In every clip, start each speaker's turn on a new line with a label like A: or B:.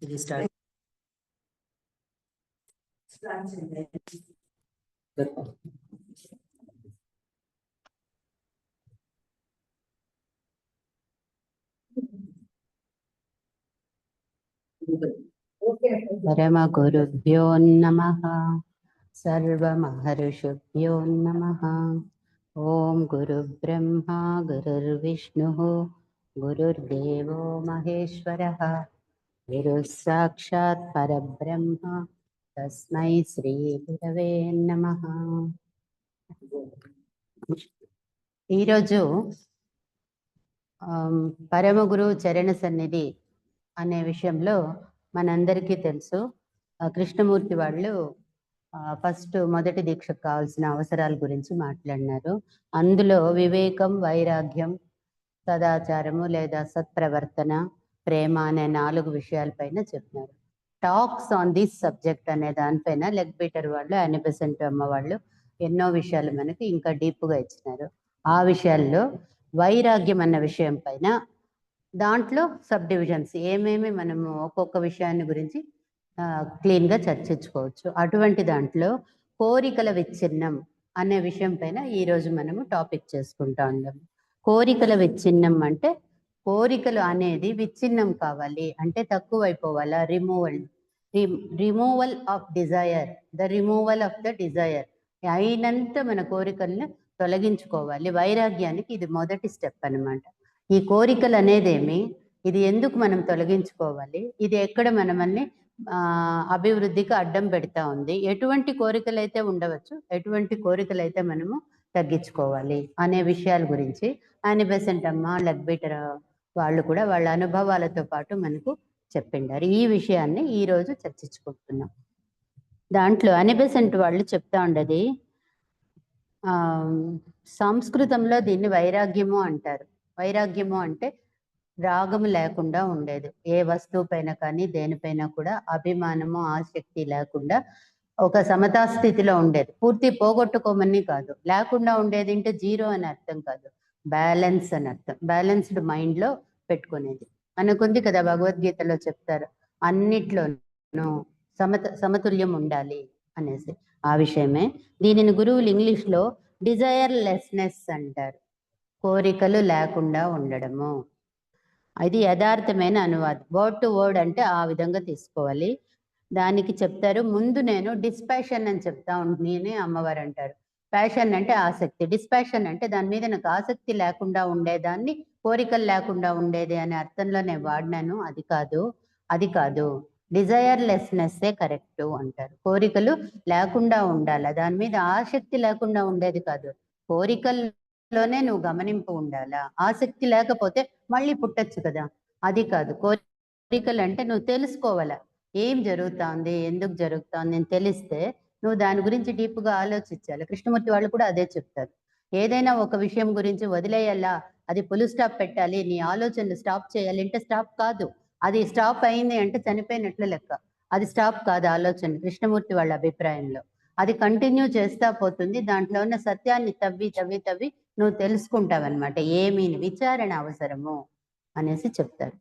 A: ఇది స్టార్ట్ పరమ గురుభ్యో నమః సర్వమహర్షిభ్యో నమః. ఓం గురు బ్రహ్మ గురుర్విష్ణుః గురుర్దేవో మహేశ్వరః గురు సాక్షాత్ పరబ్రహ్మ తస్మై శ్రీ గురవే నమః. ఈరోజు పరమ గురు చరణ సన్నిధి అనే విషయంలో మనందరికీ తెలుసు. కృష్ణమూర్తి వాళ్ళు ఫస్ట్ మొదటి దీక్షకు కావాల్సిన అవసరాల గురించి మాట్లాడినారు. అందులో వివేకం, వైరాగ్యం, సదాచారము లేదా సత్ప్రవర్తన, ప్రేమ అనే 4 విషయాలపైన చెప్పినారు. టాక్స్ ఆన్ దిస్ సబ్జెక్ట్ అనే దానిపైన లెగ్ బీటర్ వాళ్ళు, అనిబెసెంట్ అమ్మ వాళ్ళు ఎన్నో విషయాలు మనకి ఇంకా డీప్గా ఇచ్చినారు. ఆ విషయాల్లో వైరాగ్యం అన్న విషయం పైన దాంట్లో సబ్ డివిజన్స్ ఏమేమి మనము ఒక్కొక్క విషయాన్ని గురించి క్లీన్గా చర్చించుకోవచ్చు. అటువంటి దాంట్లో కోరికల విచ్ఛిన్నం అనే విషయం పైన ఈరోజు మనము టాపిక్ చేసుకుంటా ఉన్నాము. కోరికల విచ్ఛిన్నం అంటే కోరికలు అనేది విచ్ఛిన్నం కావాలి అంటే తక్కువైపోవాలా, removal of desire, the removal of the desire అయినంత మన కోరికలను తొలగించుకోవాలి. వైరాగ్యానికి ఇది మొదటి స్టెప్ అన్నమాట. ఈ కోరికలు అనేదేమి, ఇది ఎందుకు మనం తొలగించుకోవాలి, ఇది ఎక్కడ మనమన్ని అభివృద్ధికి అడ్డం పెడతా ఉంది, ఎటువంటి కోరికలు అయితే ఉండవచ్చు, ఎటువంటి కోరికలు అయితే మనము తగ్గించుకోవాలి అనే విషయాల గురించి అనిబెసెంట్ అమ్మ, లెగ్ బీటర్ వాళ్ళు కూడా వాళ్ళ అనుభవాలతో పాటు మనకు చెప్పిండారు. ఈ విషయాన్ని ఈరోజు చర్చించుకుంటున్నాం. దాంట్లో అనిబెసెంట్ వాళ్ళు చెప్తా ఉండేది, సంస్కృతంలో దీన్ని వైరాగ్యము అంటారు. వైరాగ్యము అంటే రాగము లేకుండా ఉండేది. ఏ వస్తువు పైన కానీ దేనిపైన కూడా అభిమానము, ఆసక్తి లేకుండా ఒక సమతా స్థితిలో ఉండేది. పూర్తి పోగొట్టుకోమని కాదు, లేకుండా ఉండేది అంటే జీరో అని అర్థం కాదు, బ్యాలెన్స్ అని అర్థం. బ్యాలెన్స్డ్ మైండ్లో పెట్టుకునేది. మనకుంది కదా, భగవద్గీతలో చెప్తారు అన్నిట్లోనూ సమతుల్యం ఉండాలి అనేసి. ఆ విషయమే దీనిని గురువులు ఇంగ్లీష్లో డిజైర్లెస్నెస్ అంటారు, కోరికలు లేకుండా ఉండడము. అది యథార్థమైన అనువాదం. వర్డ్ టు వర్డ్ అంటే ఆ విధంగా తీసుకోవాలి. దానికి చెప్తారు, ముందు నేను డిస్పాషన్ అని చెప్తా నేనే అమ్మవారు అంటారు. ప్యాషన్ అంటే ఆసక్తి, డిస్పాషన్ అంటే దాని మీద నాకు ఆసక్తి లేకుండా ఉండేదాన్ని కోరికలు లేకుండా ఉండేది అనే అర్థంలో నేను వాడినాను. అది కాదు డిజైర్లెస్నెస్సే కరెక్ట్ అంటారు. కోరికలు లేకుండా ఉండాలి, దాని మీద ఆసక్తి లేకుండా ఉండేది కాదు. కోరికల్లోనే నువ్వు గమనింపు ఉండాలా, ఆసక్తి లేకపోతే మళ్ళీ పుట్టచ్చు కదా, అది కాదు. కోరికలు అంటే నువ్వు తెలుసుకోవాలా, ఏం జరుగుతుంది, ఎందుకు జరుగుతుంది అని తెలిస్తే నువ్వు దాని గురించి డీప్గా ఆలోచించాలి. కృష్ణమూర్తి వాళ్ళు కూడా అదే చెప్తారు. ఏదైనా ఒక విషయం గురించి వదిలేయాలా, అది ఫుల్ స్టాప్ పెట్టాలి, నీ ఆలోచనలు స్టాప్ చేయాలి అంటే స్టాప్ కాదు. అది స్టాప్ అయింది అంటే చనిపోయినట్లు లెక్క. అది స్టాప్ కాదు ఆలోచన, కృష్ణమూర్తి వాళ్ళ అభిప్రాయంలో. అది కంటిన్యూ చేస్తా పోతుంది. దాంట్లో ఉన్న సత్యాన్ని తవ్వి నువ్వు తెలుసుకుంటావన్నమాట. ఏమీ విచారణ అవసరము అనేసి చెప్తారు.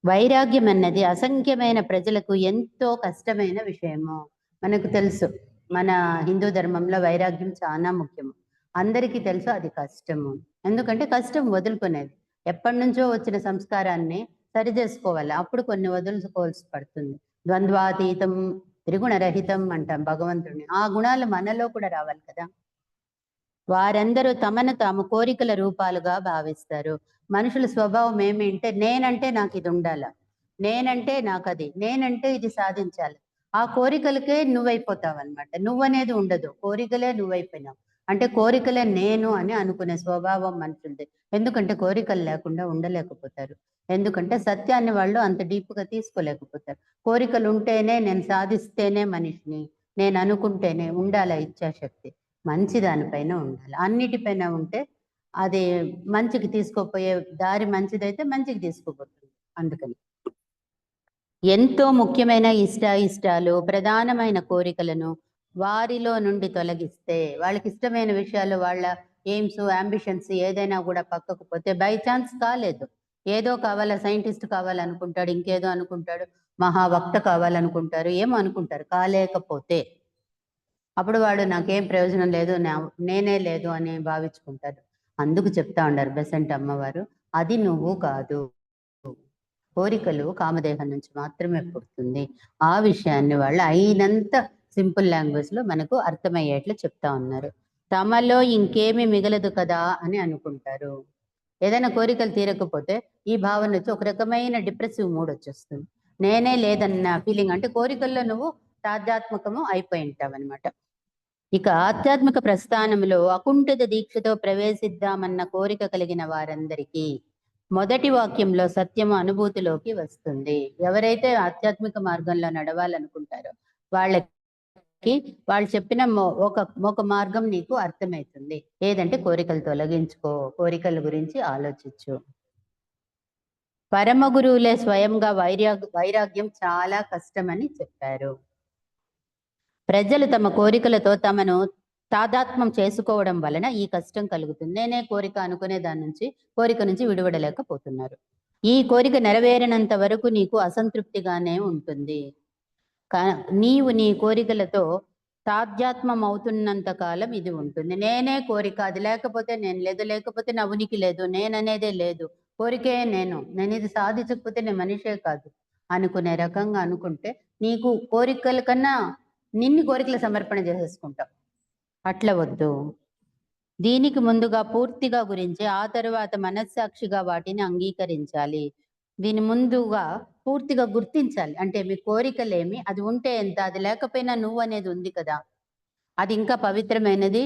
A: వైరాగ్యం అన్నది అసంఖ్యమైన ప్రజలకు ఎంతో కష్టమైన విషయము. మనకు తెలుసు, మన హిందూ ధర్మంలో వైరాగ్యం చాలా ముఖ్యము. అందరికీ తెలుసు అది కష్టము. ఎందుకంటే కష్టం వదులుకునేది. ఎప్పటి నుంచో వచ్చిన సంస్కారాన్ని సరి చేసుకోవాలి, అప్పుడు కొన్ని వదులుకోవాల్సి పడుతుంది. ద్వంద్వాతీతం త్రిగుణరహితం అంటాం భగవంతుడిని. ఆ గుణాలు మనలో కూడా రావాలి కదా. వారందరూ తమను తాము కోరికల రూపాలుగా భావిస్తారు. మనుషుల స్వభావం ఏమిటంటే, నేనంటే నాకు ఇది ఉండాల, నేనంటే నాకు అది, నేనంటే ఇది సాధించాలి. ఆ కోరికలకే నువ్వైపోతావు అనమాట. నువ్వనేది ఉండదు, కోరికలే నువ్వైపోయినావు. అంటే కోరికలే నేను అని అనుకునే స్వభావం మనుషులది. ఎందుకంటే కోరికలు లేకుండా ఉండలేకపోతారు. ఎందుకంటే సత్యాన్ని వాళ్ళు అంత డీప్గా తీసుకోలేకపోతారు. కోరికలు ఉంటేనే, నేను సాధిస్తేనే మనిషిని, నేను అనుకుంటేనే ఉండాల ఇచ్ఛాశక్తి. మంచి దానిపైన ఉండాలి, అన్నిటిపైన ఉంటే అది మంచికి తీసుకోపోయే దారి మంచిదైతే మంచికి తీసుకుపోతుంది. అందుకని ఎంతో ముఖ్యమైన ఇష్టాలు, ప్రధానమైన కోరికలను వారిలో నుండి తొలగిస్తే, వాళ్ళకి ఇష్టమైన విషయాలు, వాళ్ళ ఎయిమ్స్, అంబిషన్స్ ఏదైనా కూడా పక్కకు పోతే, బై ఛాన్స్ కాలేదు, ఏదో కావాలా, సైంటిస్ట్ కావాలనుకుంటాడు, ఇంకేదో అనుకుంటాడు, మహావక్త కావాలనుకుంటారు, ఏమో అనుకుంటారు. కాలేకపోతే అప్పుడు వాడు నాకేం ప్రయోజనం లేదు, నేనే లేదు అని భావించుకుంటారు. అందుకు చెప్తా ఉండారు బెసెంట్ అమ్మవారు, అది నువ్వు కాదు, కోరికలు కామదేహం నుంచి మాత్రమే పుడుతుంది. ఆ విషయాన్ని వాళ్ళు అయినంత సింపుల్ లాంగ్వేజ్ లో మనకు అర్థమయ్యేట్లు చెప్తా ఉన్నారు. తమలో ఇంకేమీ మిగలదు కదా అని అనుకుంటారు. ఏదైనా కోరికలు తీరకపోతే ఈ భావన వచ్చి ఒక రకమైన డిప్రెసివ్ మూడ్ వచ్చేస్తుంది. నేనే లేదన్న ఫీలింగ్, అంటే కోరికల్లో నువ్వు తాదాత్మకము అయిపోయి ఉంటావు అనమాట. ఇక ఆధ్యాత్మిక ప్రస్థానంలో అకుంఠిత దీక్షతో ప్రవేశిద్దామన్న కోరిక కలిగిన వారందరికీ మొదటి వాక్యంలో సత్యము అనుభూతిలోకి వస్తుంది. ఎవరైతే ఆధ్యాత్మిక మార్గంలో నడవాలనుకుంటారో వాళ్ళకి వాళ్ళు చెప్పిన ఒక మార్గం నీకు అర్థమవుతుంది. ఏదంటే కోరికలు తొలగించుకో, కోరికల గురించి ఆలోచించు. పరమ గురువులే స్వయంగా వైరాగ్యం చాలా కష్టమని చెప్పారు. ప్రజలు తమ కోరికలతో తమను తాదాత్మ్యం చేసుకోవడం వలన ఈ కష్టం కలుగుతుంది. నేనే కోరిక అనుకునే కోరిక నుంచి విడువడలేకపోతున్నారు. ఈ కోరిక నెరవేరినంత వరకు నీకు అసంతృప్తిగానే ఉంటుంది. నీవు నీ కోరికలతో తాధ్యాత్మం అవుతున్నంత కాలం ఇది ఉంటుంది. నేనే కోరిక, అది లేకపోతే నేను లేదు, లేకపోతే నా ఉనికి లేదు, నేననేదే లేదు, కోరికే నేను ఇది సాధించకపోతే నేను మనిషే కాదు అనుకునే రకంగా అనుకుంటే నీకు కోరికల కన్నా నిన్ను కోరికల సమర్పణ చేసేసుకుంటావు. అట్లా వద్దు. దీనికి ముందుగా పూర్తిగా గురించి ఆ తరువాత మనస్సాక్షిగా వాటిని అంగీకరించాలి. దీని ముందుగా పూర్తిగా గుర్తించాలి. అంటే మీ కోరికలేమి, అది ఉంటే ఎంత, అది లేకపోయినా నువ్వు అనేది ఉంది కదా, అది ఇంకా పవిత్రమైనది,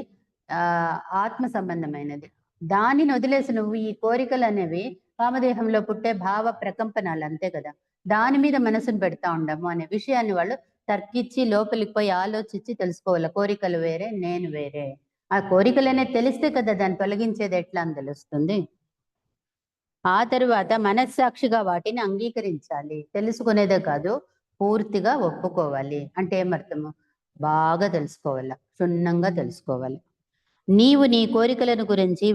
A: ఆత్మ సంబంధమైనది. దానిని వదిలేసి నువ్వు ఈ కోరికలు అనేవి కామదేహంలో పుట్టే భావ ప్రకంపనాలు అంతే కదా, దాని మీద మనసును పెడతా ఉండము అనే విషయాన్ని వాళ్ళు తర్కిచ్చి లోపలికి పోయి ఆలోచించి తెలుసుకోవాలి. కోరికలు వేరే, నేను వేరే. ఆ కోరికలనే తెలిస్తే కదా దాన్ని తొలగించేది ఎట్లా అని తెలుస్తుంది. ఆ తరువాత మనస్సాక్షిగా వాటిని అంగీకరించాలి. తెలుసుకునేదే కాదు, పూర్తిగా ఒప్పుకోవాలి. అంటే ఏమర్థము? బాగా తెలుసుకోవాలి, క్షుణ్ణంగా తెలుసుకోవాలి. నీవు నీ కోరికలను గురించి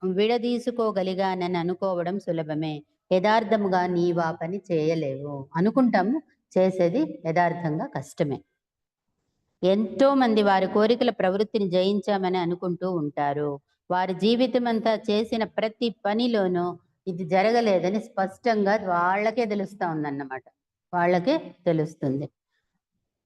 A: విడదీసుకోగలిగానని అనుకోవడం సులభమే. యథార్థముగా నీవు ఆ పని చేయలేవు. అనుకుంటాము, చేసేది యథార్థంగా కష్టమే. ఎంతో మంది వారి కోరికల ప్రవృత్తిని జయించామని అనుకుంటూ ఉంటారు. వారి జీవితం అంతా చేసిన ప్రతి పనిలోనూ ఇది జరగలేదని స్పష్టంగా వాళ్ళకే తెలుస్తా ఉందన్నమాట. వాళ్ళకే తెలుస్తుంది.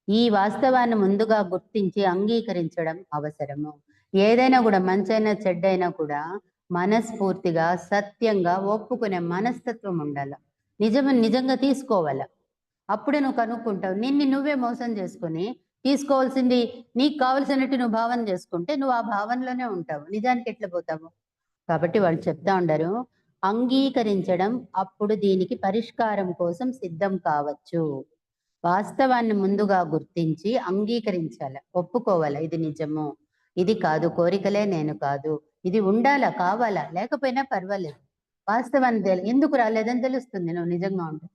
A: ఈ వాస్తవాన్ని ముందుగా గుర్తించి అంగీకరించడం అవసరము. ఏదైనా కూడా, మంచైనా చెడ్డైనా కూడా మనస్ఫూర్తిగా సత్యంగా ఒప్పుకునే మనస్తత్వం ఉండాల. నిజంగా తీసుకోవాల. అప్పుడే నువ్వు కనుక్కుంటావు. నువ్వే మోసం చేసుకుని తీసుకోవాల్సింది నీకు కావలసినట్టు నువ్వు భావన చేసుకుంటే నువ్వు ఆ భావనలోనే ఉంటావు, నిజానికి ఎట్లా పోతావు? కాబట్టి వాళ్ళు చెప్తా ఉండారు, అంగీకరించడం, అప్పుడు దీనికి పరిష్కారం కోసం సిద్ధం కావచ్చు. వాస్తవాన్ని ముందుగా గుర్తించి అంగీకరించాలి, ఒప్పుకోవాలి. ఇది నిజము, ఇది కాదు, కోరికలే నేను కాదు, ఇది ఉండాలా, కావాలా, లేకపోయినా పర్వాలేదు. వాస్తవాన్ని ఎందుకు రాలేదని తెలుస్తుంది. నువ్వు నిజంగా ఉంటే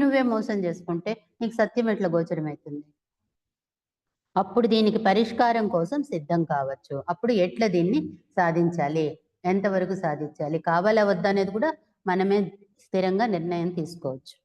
A: నువ్వే మోసం చేసుకుంటే నీకు సత్యం ఎట్లా గోచరమవుతుంది? అప్పుడు దీనికి పరిష్కారం కోసం సిద్ధం కావచ్చు. అప్పుడు ఎట్లా దీన్ని సాధించాలి, ఎంతవరకు సాధించాలి, కావాలా వద్దా అనేది కూడా మనమే స్థిరంగా నిర్ణయం తీసుకోవచ్చు.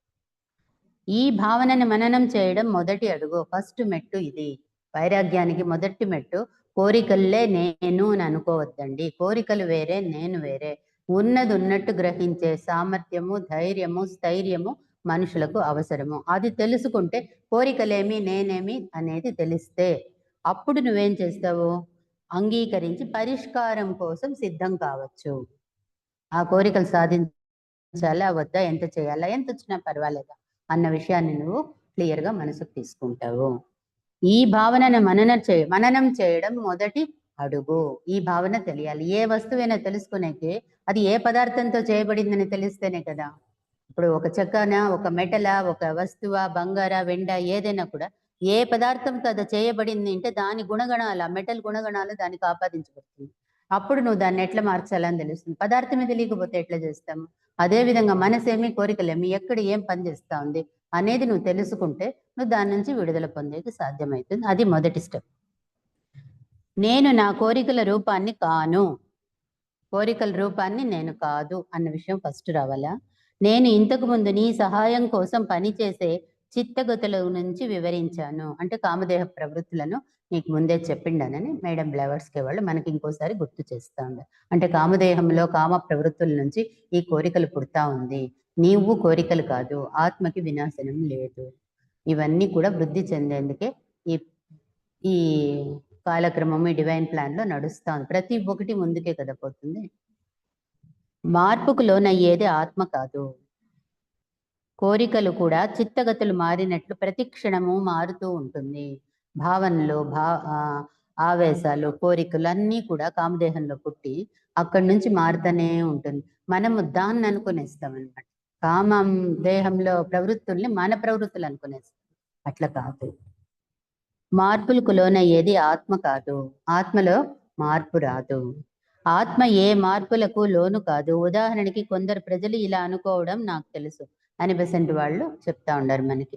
A: ఈ భావనని మననం చేయడం మొదటి అడుగు, ఫస్ట్ మెట్టు ఇది. వైరాగ్యానికి మొదటి మెట్టు కోరికల్లే నేను అని అనుకోవద్దండి. కోరికలు వేరే, నేను వేరే. ఉన్నది ఉన్నట్టు గ్రహించే సామర్థ్యము, ధైర్యము, స్థైర్యము మనుషులకు అవసరము. అది తెలుసుకుంటే కోరికలేమి, నేనేమి అనేది తెలిస్తే అప్పుడు నువ్వేం చేస్తావు? అంగీకరించి పరిష్కారం కోసం సిద్ధం కావచ్చు. ఆ కోరికలు సాధించాలా వద్దా, ఎంత చేయాలా, ఎంత వచ్చినా పర్వాలేదా అన్న విషయాన్ని నువ్వు క్లియర్గా మనసుకు తీసుకుంటావు. ఈ భావనను మననం చేయడం మొదటి అడుగు. ఈ భావన తెలియాలి. ఏ వస్తువైనా తెలుసుకునేకి అది ఏ పదార్థంతో చేయబడిందని తెలిస్తేనే కదా. ఇప్పుడు ఒక చెక్కన, ఒక మెటల, ఒక వస్తువ, బంగార, వెండ, ఏదైనా కూడా ఏ పదార్థంతో అది చేయబడింది అంటే దాని గుణగణాలు, ఆ మెటల్ గుణగణాలు దానికి ఆపాదించబడుతుంది. అప్పుడు నువ్వు దాన్ని ఎట్లా మార్చాలని తెలుస్తుంది. పదార్థమే తెలియకపోతే ఎట్లా చేస్తాము? అదేవిధంగా మనసేమి, కోరికలేమి, ఎక్కడ ఏం పని చేస్తా ఉంది అనేది నువ్వు తెలుసుకుంటే నువ్వు దాని నుంచి విడుదల పొందేది సాధ్యమవుతుంది. అది మొదటి స్టెప్. నేను నా కోరికల రూపాన్ని కాను, కోరికల రూపాన్ని నేను కాదు అన్న విషయం ఫస్ట్ రావాలా. నేను ఇంతకు ముందు నీ సహాయం కోసం పనిచేసే చిత్తగతుల నుంచి వివరించాను. అంటే కామదేహ ప్రవృత్తులను నీకు ముందే చెప్పిండానని మేడం బ్లెవర్స్కే వాళ్ళు మనకి ఇంకోసారి గుర్తు చేస్తా ఉండారు. అంటే కామదేహంలో కామ ప్రవృత్తుల నుంచి ఈ కోరికలు పుడతా ఉంది. నీవు కోరికలు కాదు, ఆత్మకి వినాశనం లేదు. ఇవన్నీ కూడా వృద్ధి చెందేందుకే ఈ ఈ కాలక్రమం ఈ డివైన్ ప్లాన్ లో నడుస్తా ఉంది. ప్రతి ఒక్కటి ముందుకే కదా పోతుంది. మార్పుకు లోనయ్యేది ఆత్మ కాదు. కోరికలు కూడా చిత్తగతులు మారినట్లు ప్రతి క్షణము మారుతూ ఉంటుంది. భావనలు, ఆవేశాలు, కోరికలు అన్నీ కూడా కామదేహంలో పుట్టి అక్కడి నుంచి మారుతూనే ఉంటుంది. మనము దాన్ని అనుకునేస్తాం అనమాట. కామం దేహంలో ప్రవృత్తుల్ని మన ప్రవృత్తులు అనుకునేస్తాం. అట్లా కాదు. మార్పులకు లోనయ్యేది ఆత్మ కాదు. ఆత్మలో మార్పు రాదు. ఆత్మ ఏ మార్పులకు లోను కాదు. ఉదాహరణకి కొందరు ప్రజలు ఇలా అనుకోవడం నాకు తెలుసు అని బెసెంట్ వాళ్ళు చెప్తా ఉండారు మనకి.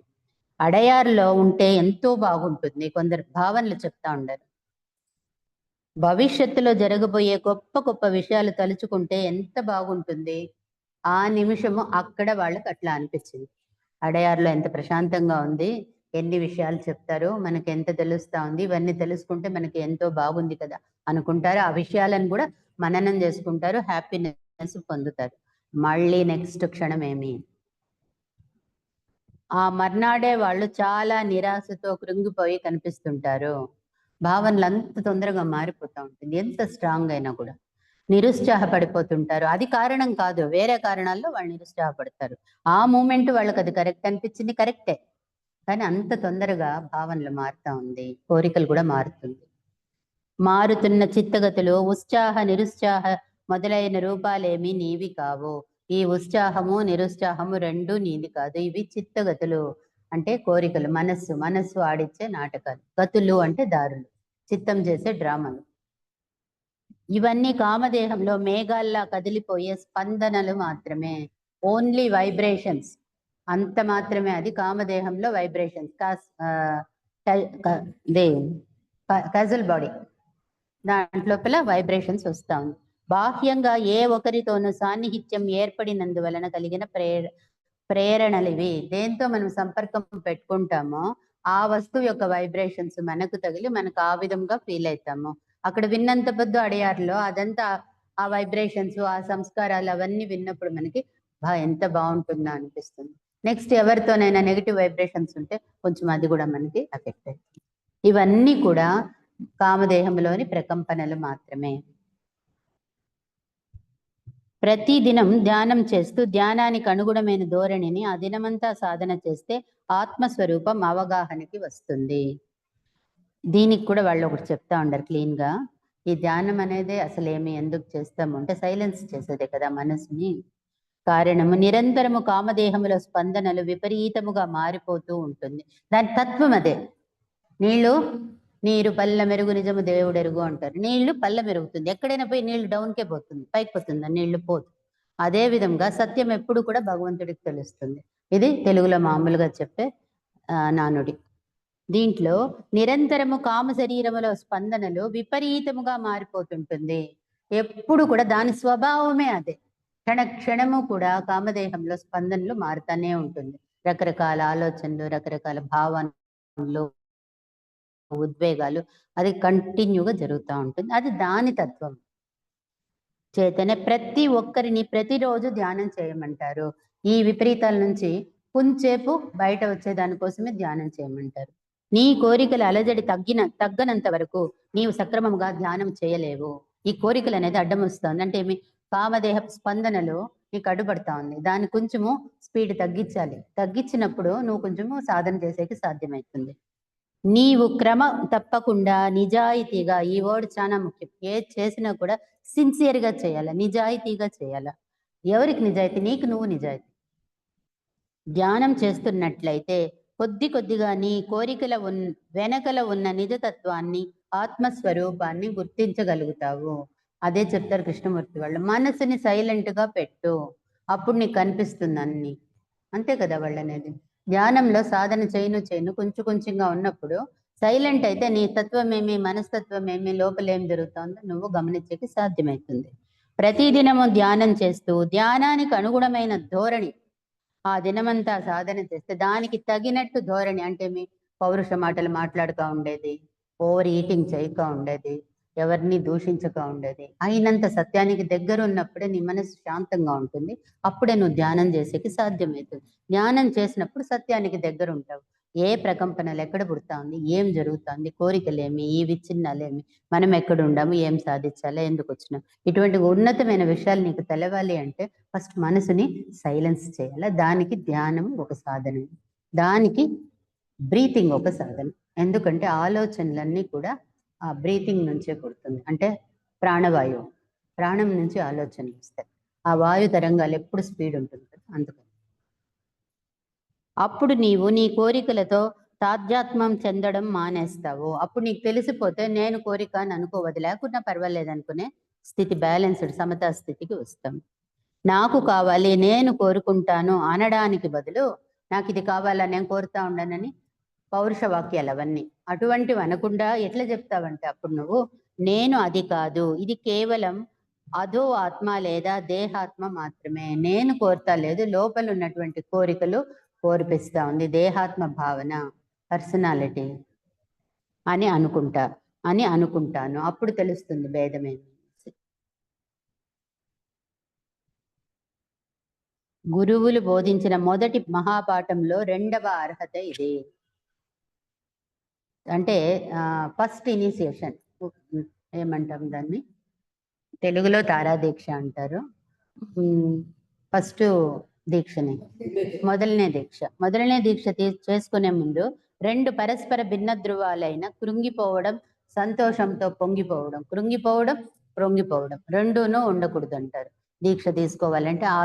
A: అడయారులో ఉంటే ఎంతో బాగుంటుంది కొందరు భావనలు చెప్తా ఉండారు. భవిష్యత్తులో జరగబోయే గొప్ప గొప్ప విషయాలు తలుచుకుంటే ఎంత బాగుంటుంది. ఆ నిమిషము అక్కడ వాళ్ళకి అట్లా అనిపించింది. అడయారులో ఎంత ప్రశాంతంగా ఉంది, ఎన్ని విషయాలు చెప్తారో, మనకి ఎంత తెలుస్తా ఉంది, ఇవన్నీ తెలుసుకుంటే మనకి ఎంతో బాగుంది కదా అనుకుంటారు. ఆ విషయాలను కూడా మననం చేసుకుంటారు, హ్యాపీనెస్ పొందుతారు. మళ్ళీ నెక్స్ట్ క్షణం ఏమి, ఆ మర్నాడే వాళ్ళు చాలా నిరాశతో కృంగిపోయి కనిపిస్తుంటారు. భావనలు అంత తొందరగా మారిపోతూ ఉంటుంది. ఎంత స్ట్రాంగ్ అయినా కూడా నిరుత్సాహపడిపోతుంటారు. అది కారణం కాదు, వేరే కారణాల్లో వాళ్ళు నిరుత్సాహపడతారు. ఆ మూమెంట్ వాళ్ళకి అది కరెక్ట్ అనిపించింది, కరెక్టే. కానీ అంత తొందరగా భావనలు మారుతా ఉంది, కోరికలు కూడా మారుతుంది. మారుతున్న చిత్తగతులు ఉత్సాహ నిరుత్సాహ మొదలైన రూపాలేమి నీవి కావు. ఈ ఉత్సాహము నిరుత్సాహము రెండు నీది కాదు. ఇవి చిత్తగతులు అంటే కోరికలు, మనస్సు ఆడిచ్చే నాటకాలు. గతులు అంటే దారులు, చిత్తం చేసే డ్రామాలు. ఇవన్నీ కామదేహంలో మేఘాల్లా కదిలిపోయే స్పందనలు మాత్రమే. ఓన్లీ వైబ్రేషన్స్, అంత మాత్రమే. అది కామదేహంలో వైబ్రేషన్స్. కజల్ బాడీ దాంట్లోపల వైబ్రేషన్స్ వస్తా ఉంది. బాహ్యంగా ఏ ఒకరితోనూ సాన్నిహిత్యం ఏర్పడినందువలన కలిగిన ప్రేరణలివి. దేంతో మనం సంపర్కం పెట్టుకుంటామో ఆ వస్తువు యొక్క వైబ్రేషన్స్ మనకు తగిలి మనకు ఆ విధంగా ఫీల్ అవుతాము. అక్కడ విన్నంత పొద్దు అడయారులో అదంతా ఆ వైబ్రేషన్స్, ఆ సంస్కారాలు అవన్నీ విన్నప్పుడు మనకి ఎంత బాగుంటుందో అనిపిస్తుంది. నెక్స్ట్ ఎవరితోనైనా నెగిటివ్ వైబ్రేషన్స్ ఉంటే కొంచెం అది కూడా మనకి ఎఫెక్ట్ అవుతుంది. ఇవన్నీ కూడా కామదేహంలోని ప్రకంపనలు మాత్రమే. ప్రతిదినం ధ్యానం చేస్తూ ధ్యానానికి అనుగుణమైన ధోరణిని ఆ దినమంతా సాధన చేస్తే ఆత్మస్వరూపం అవగాహనకి వస్తుంది. దీనికి కూడా వాళ్ళు ఒకటి చెప్తా ఉండరు క్లీన్ గా. ఈ ధ్యానం అనేది అసలు ఎందుకు చేస్తాము అంటే సైలెన్స్ చేసేదే కదా మనసుని. కారణము నిరంతరము కామదేహముల స్పందనలు విపరీతముగా మారిపోతూ ఉంటుంది. దాని తత్వం అదే. నీరు పల్ల మెరుగు నిజము దేవుడెరుగు అంటారు. నీళ్లు పల్ల మెరుగుతుంది, ఎక్కడైనా పోయి నీళ్లు డౌన్కే పోతుంది, పైకి పోతుంది, నీళ్లు పోదు. అదే విధంగా సత్యం ఎప్పుడు కూడా భగవంతుడికి తెలుస్తుంది. ఇది తెలుగులో మామూలుగా చెప్పే నానుడి. దీంట్లో నిరంతరము కామ శరీరములో స్పందనలు విపరీతముగా మారిపోతుంటుంది. ఎప్పుడు కూడా దాని స్వభావమే అదే. క్షణము కూడా కామదేహంలో స్పందనలు మారుతానే ఉంటుంది. రకరకాల ఆలోచనలు, రకరకాల భావనలు, ఉద్వేగాలు, అది కంటిన్యూగా జరుగుతూ ఉంటుంది. అది దాని తత్వం చేతనే ప్రతి ఒక్కరిని ప్రతిరోజు ధ్యానం చేయమంటారు. ఈ విపరీతాల నుంచి కొంచెంసేపు బయట వచ్చే దానికోసమే ధ్యానం చేయమంటారు. నీ కోరికల అలజడి తగ్గనంత వరకు నీవు సక్రమంగా ధ్యానం చేయలేవు. ఈ కోరికలు అనేది అడ్డం వస్తుంది అంటే కామదేహ స్పందనలు నీకు అడ్డుపడతా ఉంది. దాన్ని కొంచెము స్పీడ్ తగ్గించాలి. తగ్గించినప్పుడు నువ్వు కొంచెము సాధన చేసేకి సాధ్యమవుతుంది. నీవు తప్పకుండా నిజాయితీగా, ఈ వర్డ్ చాలా ముఖ్యం, ఏది చేసినా కూడా సిన్సియర్గా చేయాల, నిజాయితీగా చేయాల. ఎవరికి నిజాయితీ? నీకు నువ్వు నిజాయితీ. ధ్యానం చేస్తున్నట్లయితే కొద్దిగా నీ కోరికల వెనకల ఉన్న నిజతత్వాన్ని, ఆత్మస్వరూపాన్ని గుర్తించగలుగుతావు. అదే చెప్తారు కృష్ణమూర్తి వాళ్ళు. మనసుని సైలెంట్ గా పెట్టు, అప్పుడు నీకు కనిపిస్తుంది అన్ని. అంతే కదా వాళ్ళు అనేది. ధ్యానంలో సాధన చేయను కొంచెంగా ఉన్నప్పుడు సైలెంట్ అయితే నీ తత్వం ఏమి, మనస్తత్వం ఏమి, లోపల ఏం జరుగుతుందో నువ్వు గమనించేకి సాధ్యమవుతుంది. ప్రతిదినము ధ్యానం చేస్తూ ధ్యానానికి అనుగుణమైన ధోరణి ఆ దినమంతా సాధన చేస్తే దానికి తగినట్టు ధోరణి అంటే మీ పౌరుష మాటలు మాట్లాడుతూ ఉండేది, ఓవర్ ఈటింగ్ చేయక ఉండేది, ఎవరిని దూషించక ఉండేది, అయినంత సత్యానికి దగ్గర ఉన్నప్పుడే నీ మనసు శాంతంగా ఉంటుంది. అప్పుడే నువ్వు ధ్యానం చేసేకి సాధ్యమవుతుంది. ధ్యానం చేసినప్పుడు సత్యానికి దగ్గర ఉంటావు. ఏ ప్రకంపనలు ఎక్కడ పుడతా ఉంది, ఏం జరుగుతుంది, కోరికలేమి, ఈ విచ్ఛిన్నాలేమి, మనం ఎక్కడ ఉండాము, ఏం సాధించాలా, ఎందుకు వచ్చినాం, ఇటువంటి ఉన్నతమైన విషయాలు నీకు తెలవాలి అంటే ఫస్ట్ మనసుని సైలెన్స్ చేయాలి. దానికి ధ్యానం ఒక సాధన, దానికి బ్రీతింగ్ ఒక సాధన. ఎందుకంటే ఆలోచనలన్నీ కూడా ఆ బ్రీతింగ్ నుంచే పుడుతుంది. అంటే ప్రాణవాయువు, ప్రాణం నుంచి ఆలోచనలు వస్తాయి. ఆ వాయు తరంగాలు ఎప్పుడు స్పీడ్ ఉంటుంది కదా, అందుకని అప్పుడు నీవు నీ కోరికలతో తాధ్యాత్మం చెందడం మానేస్తావు. అప్పుడు నీకు తెలిసిపోతే నేను కోరిక అని అనుకోవద్దు, లేకుండా పర్వాలేదు అనుకునే స్థితి, బ్యాలెన్స్డ్ సమతా స్థితికి వస్తాం. నాకు కావాలి, నేను కోరుకుంటాను అనడానికి బదులు నాకు ఇది కావాలా, నేను కోరుతా ఉండనని పౌరుష వాక్యాలు అవన్నీ అటువంటివి అనకుండా ఎట్లా చెప్తావంటే అప్పుడు నువ్వు నేను అది కాదు, ఇది కేవలం అదో ఆత్మ లేదా దేహాత్మ మాత్రమే, నేను కోరుతా లేదు, లోపల ఉన్నటువంటి కోరికలు కోరిపిస్తా ఉంది, దేహాత్మ భావన, పర్సనాలిటీ అని అనుకుంటాను. అప్పుడు తెలుస్తుంది భేదమేమి. గురువులు బోధించిన మొదటి మహాపాఠంలో 2వ అర్హత ఇది. అంటే ఫస్ట్ ఇనిషియేషన్ ఏమంటాం దాన్ని, తెలుగులో తారాదీక్ష అంటారు. ఫస్ట్ దీక్షని మొదలనే దీక్ష చేసుకునే ముందు 2 పరస్పర భిన్న ధృవాలైన కృంగిపోవడం, సంతోషంతో పొంగిపోవడం, పొంగిపోవడం రెండూనూ ఉండకూడదు అంటారు. దీక్ష తీసుకోవాలంటే ఆ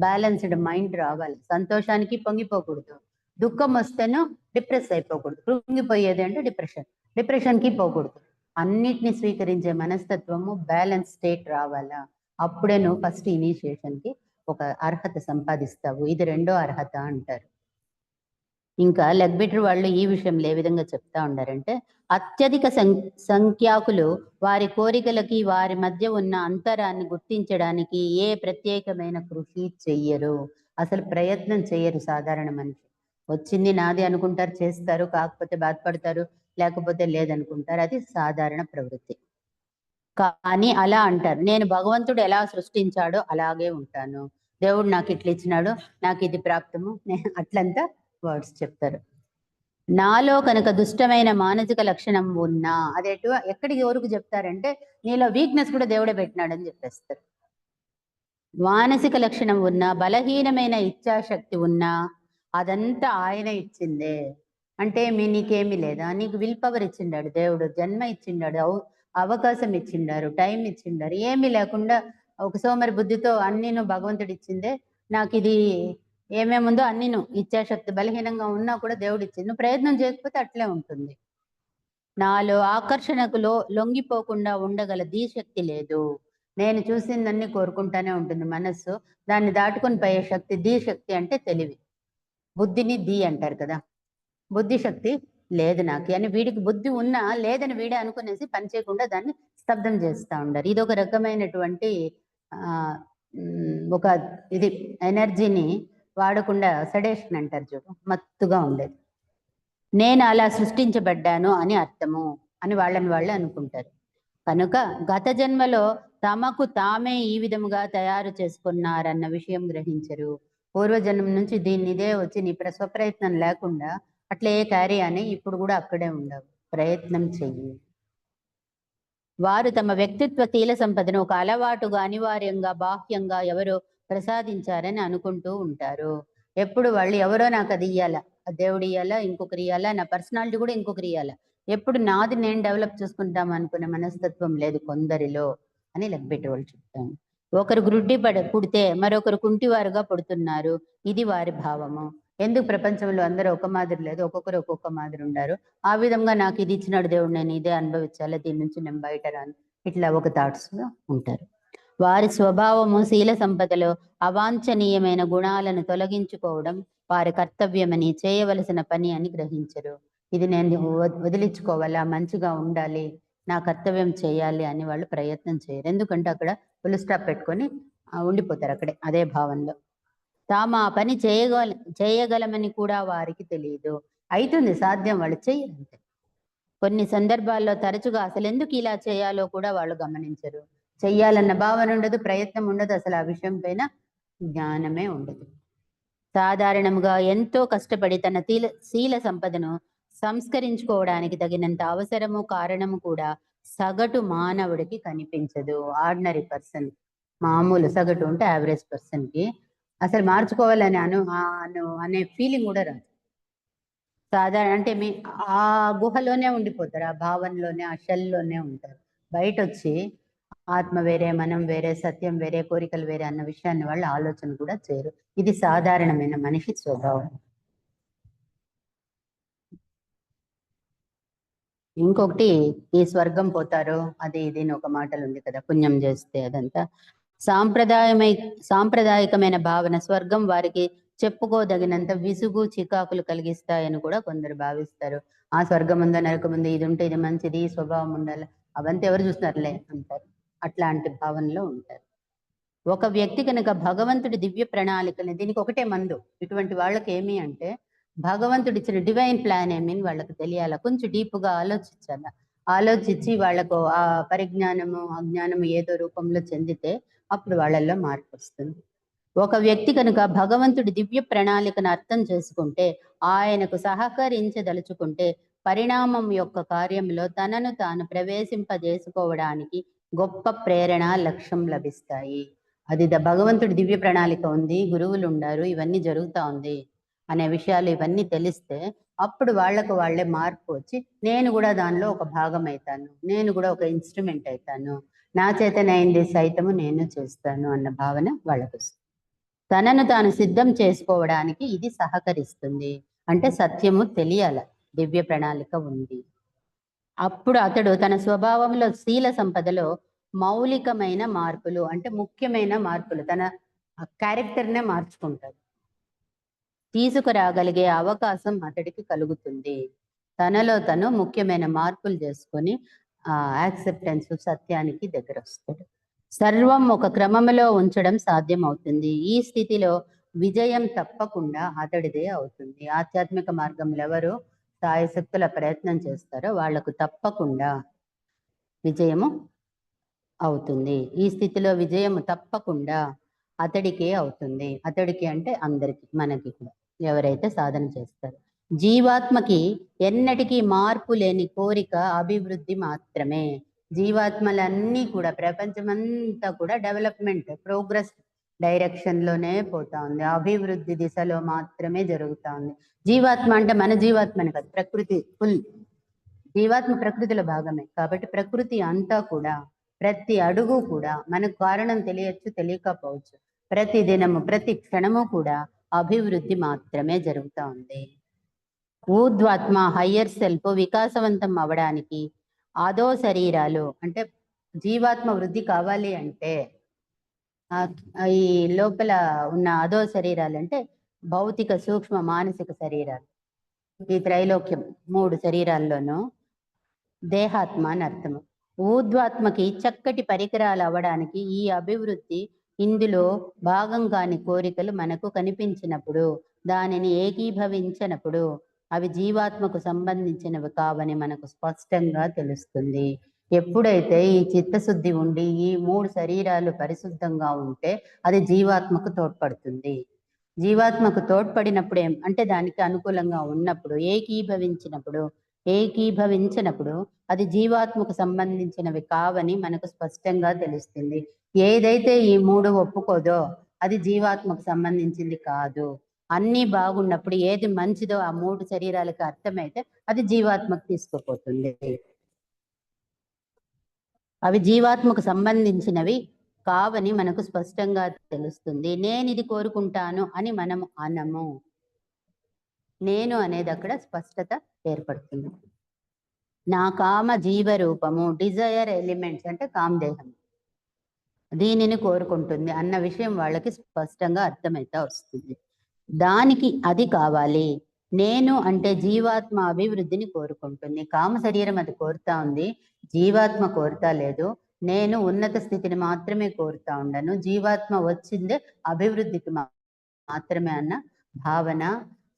A: బ్యాలెన్స్డ్ మైండ్ రావాలి. సంతోషానికి పొంగిపోకూడదు, దుఃఖం వస్తేనూ డిప్రెస్ అయిపోకూడదు, కృంగిపోయేది అంటే డిప్రెషన్కి పోకూడదు. అన్నిటిని స్వీకరించే మనస్తత్వము, బ్యాలెన్స్ స్టేట్ రావాలా. అప్పుడే నువ్వు ఫస్ట్ ఇనిషియేషన్కి ఒక అర్హత సంపాదిస్తావు. ఇది 2వ అర్హత అంటారు. ఇంకా లెగ్బిటర్ వాళ్ళు ఈ విషయంలో ఏ విధంగా చెప్తా ఉండారంటే, అత్యధిక సంఖ్యాకులు వారి కోరికలకి వారి మధ్య ఉన్న అంతరాన్ని గుర్తించడానికి ఏ ప్రత్యేకమైన కృషి చెయ్యరు, అసలు ప్రయత్నం చెయ్యరు. సాధారణ మనిషి వచ్చింది నాది అనుకుంటారు, చేస్తారు, కాకపోతే బాధపడతారు, లేకపోతే లేదనుకుంటారు. అది సాధారణ ప్రవృత్తి. కానీ అలా అంటారు, నేను భగవంతుడు ఎలా సృష్టించాడో అలాగే ఉంటాను, దేవుడు నాకు ఇట్లా ఇచ్చినాడు, నాకు ఇది ప్రాప్తము, అట్లంతా వర్డ్స్ చెప్తారు. నాలో కనుక దుష్టమైన మానసిక లక్షణం ఉన్నా, అది ఎక్కడికి ఎవరికి చెప్తారంటే నీలో వీక్నెస్ కూడా దేవుడే పెట్టినాడని చెప్పేస్తారు. మానసిక లక్షణం ఉన్నా, బలహీనమైన ఇచ్ఛాశక్తి ఉన్నా, అదంతా ఆయన ఇచ్చిందే. అంటే నీకేమీ లేదా, నీకు విల్ పవర్ ఇచ్చిండాడు దేవుడు, జన్మ ఇచ్చిండాడు, అవకాశం ఇచ్చిండారు, టైం ఇచ్చిండారు. ఏమీ లేకుండా ఒక సోమరి బుద్ధితో అన్నీను భగవంతుడు ఇచ్చిందే, నాకు ఇది ఏమేముందో అన్నీను ఇచ్ఛాశక్తి బలహీనంగా ఉన్నా కూడా దేవుడు ఇచ్చింది. నువ్వు ప్రయత్నం చేయకపోతే అట్లే ఉంటుంది. నాలో ఆకర్షణకు లొంగిపోకుండా ఉండగల ధీశక్తి లేదు. నేను చూసిందన్నీ కోరుకుంటానే ఉంటుంది మనస్సు, దాన్ని దాటుకొని పోయే శక్తి ధీశక్తి అంటే తెలివి. బుద్ధిని ధీ అంటారు కదా, బుద్ధి శక్తి లేదు నాకు అని. వీడికి బుద్ధి ఉన్నా లేదని వీడే అనుకునేసి పని చేయకుండా దాన్ని స్తబ్దం చేస్తూ ఉండారు. ఇది ఒక రకమైనటువంటి ఒక ఇది ఎనర్జీని వాడకుండా సెడేషన్ అంటారు చూడు, మత్తుగా ఉండేది. నేను అలా సృష్టించబడ్డాను అని అర్థము అని వాళ్ళని వాళ్ళు అనుకుంటారు. కనుక గత జన్మలో తమకు తామే ఈ విధముగా తయారు చేసుకున్నారన్న విషయం గ్రహించరు. పూర్వజన్మ నుంచి ఇదే వచ్చి నీ స్వప్రయత్నం లేకుండా అట్లే క్యారీ అని ఇప్పుడు కూడా అక్కడే ఉండవు. ప్రయత్నం చెయ్యి. వారు తమ వ్యక్తిత్వ శీల సంపదను ఒక అలవాటుగా, అనివార్యంగా, బాహ్యంగా ఎవరో ప్రసాదించారని అనుకుంటూ ఉంటారు. ఎప్పుడు వాళ్ళు ఎవరో నాకు అది ఇయ్యాలా, దేవుడు ఇయ్యాలా, ఇంకొకరు ఇయ్యాలా, నా పర్సనాలిటీ కూడా ఇంకొకరు ఇయ్యాలా, ఎప్పుడు నాది నేను డెవలప్ చేసుకుంటాం అనుకునే మనస్తత్వం లేదు కొందరిలో అని లెక్కబెట్టి వాళ్ళు చెప్తాను. ఒకరు గ్రుడ్డి పుడితే మరొకరు కుంటివారుగా పుడుతున్నారు, ఇది వారి భావము. ఎందుకు ప్రపంచంలో అందరూ ఒక మాదిరి లేదు, ఒక్కొక్కరు ఒక్కొక్క మాదిరి ఉన్నారు. ఆ విధంగా నాకు ఇది ఇచ్చినాడు దేవుడు, నేను ఇదే అనుభవించాలి, దీని నుంచి నేను బయట రాను, ఇట్లా ఒక థాట్స్ ఉంటారు. వారి స్వభావము శీల సంపదలో అవాంఛనీయమైన గుణాలను తొలగించుకోవడం వారి కర్తవ్యమని, చేయవలసిన పని అని గ్రహించరు. ఇది నేను వదిలించుకోవాలా, మంచిగా ఉండాలి, నా కర్తవ్యం చేయాలి అని వాళ్ళు ప్రయత్నం చేయరు. ఎందుకంటే అక్కడ ఫుల్ స్టాప్ పెట్టుకొని ఉండిపోతారు అక్కడే అదే భావనలో. తాము ఆ పని చేయగలమని కూడా వారికి తెలియదు. అవుతుంది సాధ్యం, వాళ్ళు చెయ్యరంతే. కొన్ని సందర్భాల్లో తరచుగా అసలు ఎందుకు ఇలా చేయాలో కూడా వాళ్ళు గమనించరు. చెయ్యాలన్న భావన ఉండదు, ప్రయత్నం ఉండదు, అసలు ఆ విషయం పైన జ్ఞానమే ఉండదు. సాధారణంగా ఎంతో కష్టపడి తన శీల సంపదను సంస్కరించుకోవడానికి తగినంత అవసరము కారణము కూడా సగటు మానవుడికి కనిపించదు. ఆర్డినరీ పర్సన్, మామూలు సగటు అంటే యావరేజ్ పర్సన్ కి అసలు మార్చుకోవాలని అనే ఫీలింగ్ కూడా రాదు. సాధారణ అంటే ఆ గుహలోనే ఉండిపోతారు, ఆ భావనలోనే, ఆ షెల్లోనే ఉంటారు. బయట వచ్చి ఆత్మ వేరే, మనం వేరే, సత్యం వేరే, కోరికలు వేరే అన్న విషయాన్ని వాళ్ళు ఆలోచన కూడా చేయరు. ఇది సాధారణమైన మనిషి స్వభావం. ఇంకొకటి, ఈ స్వర్గం పోతారు అది ఇది ఒక మాటలు ఉంది కదా, పుణ్యం చేస్తే అదంతా సాంప్రదాయకమైన భావన స్వర్గం వారికి చెప్పుకోదగినంత విసుగు చికాకులు కలిగిస్తాయని కూడా కొందరు భావిస్తారు. ఆ స్వర్గం ఉందా నరకం ఉంది, ఇది ఉంటే ఇది మంచిది, ఈ స్వభావం ఉండాలి, అవంతా ఎవరు చూస్తున్నారులే అంటారు. అట్లాంటి భావనలో ఉంటారు. ఒక వ్యక్తి కనుక భగవంతుడి దివ్య ప్రణాళికని, దీనికి ఒకటే మందు ఇటువంటి వాళ్ళకి ఏమి అంటే, భగవంతుడి ఇచ్చిన డివైన్ ప్లాన్ ఏమని వాళ్ళకి తెలియాల, కొంచెం డీప్గా ఆలోచించాల. ఆలోచించి వాళ్లకు ఆ పరిజ్ఞానము అజ్ఞానము ఏదో రూపంలో చెందితే అప్పుడు వాళ్ళల్లో మార్పు వస్తుంది. ఒక వ్యక్తి కనుక భగవంతుడి దివ్య ప్రణాళికను అర్థం చేసుకుంటే, ఆయనకు సహకరించదలుచుకుంటే పరిణామం యొక్క కార్యంలో తనను తాను ప్రవేశింపజేసుకోవడానికి గొప్ప ప్రేరణ లక్ష్యం లభిస్తాయి. అది భగవంతుడి దివ్య ప్రణాళిక ఉంది, గురువులు ఉన్నారు, ఇవన్నీ జరుగుతూ ఉంది అనే విషయాలు ఇవన్నీ తెలిస్తే అప్పుడు వాళ్లకు వాళ్లే మార్పు వచ్చి, నేను కూడా దానిలో ఒక భాగం అవుతాను, నేను కూడా ఒక ఇన్స్ట్రుమెంట్ అవుతాను, నా చేతనైంది సైతము నేను చేస్తాను అన్న భావన వాళ్ళకు వస్తుంది. తనను తాను సిద్ధం చేసుకోవడానికి ఇది సహకరిస్తుంది. అంటే సత్యము తెలియాల, దివ్య ప్రణాళిక ఉంది. అప్పుడు అతడు తన స్వభావంలో శీల సంపదలో మౌలికమైన మార్పులు, అంటే ముఖ్యమైన మార్పులు, తన క్యారెక్టర్నే మార్చుకుంటాడు, తీసుకురాగలిగే అవకాశం అతడికి కలుగుతుంది. తనలో తను ముఖ్యమైన మార్పులు చేసుకొని యాక్సెప్టెన్స్, సత్యానికి దగ్గర వస్తాడు. సర్వం ఒక క్రమంలో ఉంచడం సాధ్యం అవుతుంది. ఈ స్థితిలో విజయం తప్పకుండా అతడిదే అవుతుంది. ఆధ్యాత్మిక మార్గంలో ఎవరు సాయశక్తుల ప్రయత్నం చేస్తారో వాళ్లకు తప్పకుండా విజయము అవుతుంది. ఈ స్థితిలో విజయము తప్పకుండా అతడికే అవుతుంది. అతడికి అంటే అందరికి, మనకి కూడా, ఎవరైతే సాధన చేస్తారో. జీవాత్మకి ఎన్నటికీ మార్పు లేని కోరిక అభివృద్ధి మాత్రమే. జీవాత్మలన్నీ కూడా, ప్రపంచమంతా కూడా డెవలప్మెంట్, ప్రోగ్రెస్ డైరెక్షన్లోనే పోతా ఉంది, అభివృద్ధి దిశలో మాత్రమే జరుగుతూ ఉంది. జీవాత్మ అంటే మన జీవాత్మని కాదు, ప్రకృతి ఫుల్. జీవాత్మ ప్రకృతిలో భాగమే కాబట్టి ప్రకృతి అంతా కూడా, ప్రతి అడుగు కూడా మనకు కారణం తెలియచ్చు, తెలియకపోవచ్చు, ప్రతి దినము ప్రతి క్షణము కూడా అభివృద్ధి మాత్రమే జరుగుతూ ఉంది. ఊర్ధ్వాత్మ, హయ్యర్ సెల్ఫ్ వికాసవంతం అవడానికి అదో శరీరాలు, అంటే జీవాత్మ వృద్ధి కావాలి అంటే ఈ లోపల ఉన్న అదో శరీరాలు అంటే భౌతిక, సూక్ష్మ, మానసిక శరీరాలు, ఈ త్రైలోక్యం 3 శరీరాల్లోనూ దేహాత్మ అని అర్థము. ఊర్ధ్వాత్మకి చక్కటి పరికరాలు అవ్వడానికి ఈ అభివృద్ధి, ఇందులో భాగం కాని కోరికలు మనకు కనిపించినప్పుడు, దానిని ఏకీభవించినప్పుడు అవి జీవాత్మకు సంబంధించినవి కావని మనకు స్పష్టంగా తెలుస్తుంది. ఎప్పుడైతే ఈ చిత్తశుద్ధి ఉండి ఈ 3 శరీరాలు పరిశుద్ధంగా ఉంటే అది జీవాత్మకు తోడ్పడుతుంది. జీవాత్మకు తోడ్పడినప్పుడు అంటే దానికి అనుకూలంగా ఉన్నప్పుడు, ఏకీభవించినప్పుడు అది జీవాత్మకు సంబంధించినవి కావని మనకు స్పష్టంగా తెలుస్తుంది. ఏదైతే ఈ 3 ఒప్పుకోదో అది జీవాత్మకు సంబంధించింది కాదు. అన్నీ బాగున్నప్పుడు ఏది మంచిదో ఆ 3 శరీరాలకు అర్థమైతే అది జీవాత్మకు తీసుకుపోతుంది. అవి జీవాత్మకు సంబంధించినవి కావని మనకు స్పష్టంగా తెలుస్తుంది. నేను ఇది కోరుకుంటాను అని మనము అనము. నేను అనేది అక్కడ స్పష్టత ఏర్పడుతుంది. నా కామ జీవ రూపము, డిజైర్ ఎలిమెంట్స్ అంటే కామదేహం, దీనిని కోరుకుంటుంది అన్న విషయం వాళ్ళకి స్పష్టంగా అర్థమైతే వస్తుంది. దానికి అది కావాలి. నేను అంటే జీవాత్మ అభివృద్ధిని కోరుకుంటుంది. కామ శరీరం అది కోరుతా ఉంది, జీవాత్మ కోరుతా లేదు, నేను ఉన్నత స్థితిని మాత్రమే కోరుతా ఉండను, జీవాత్మ వచ్చిందే అభివృద్ధికి మాత్రమే అన్న భావన,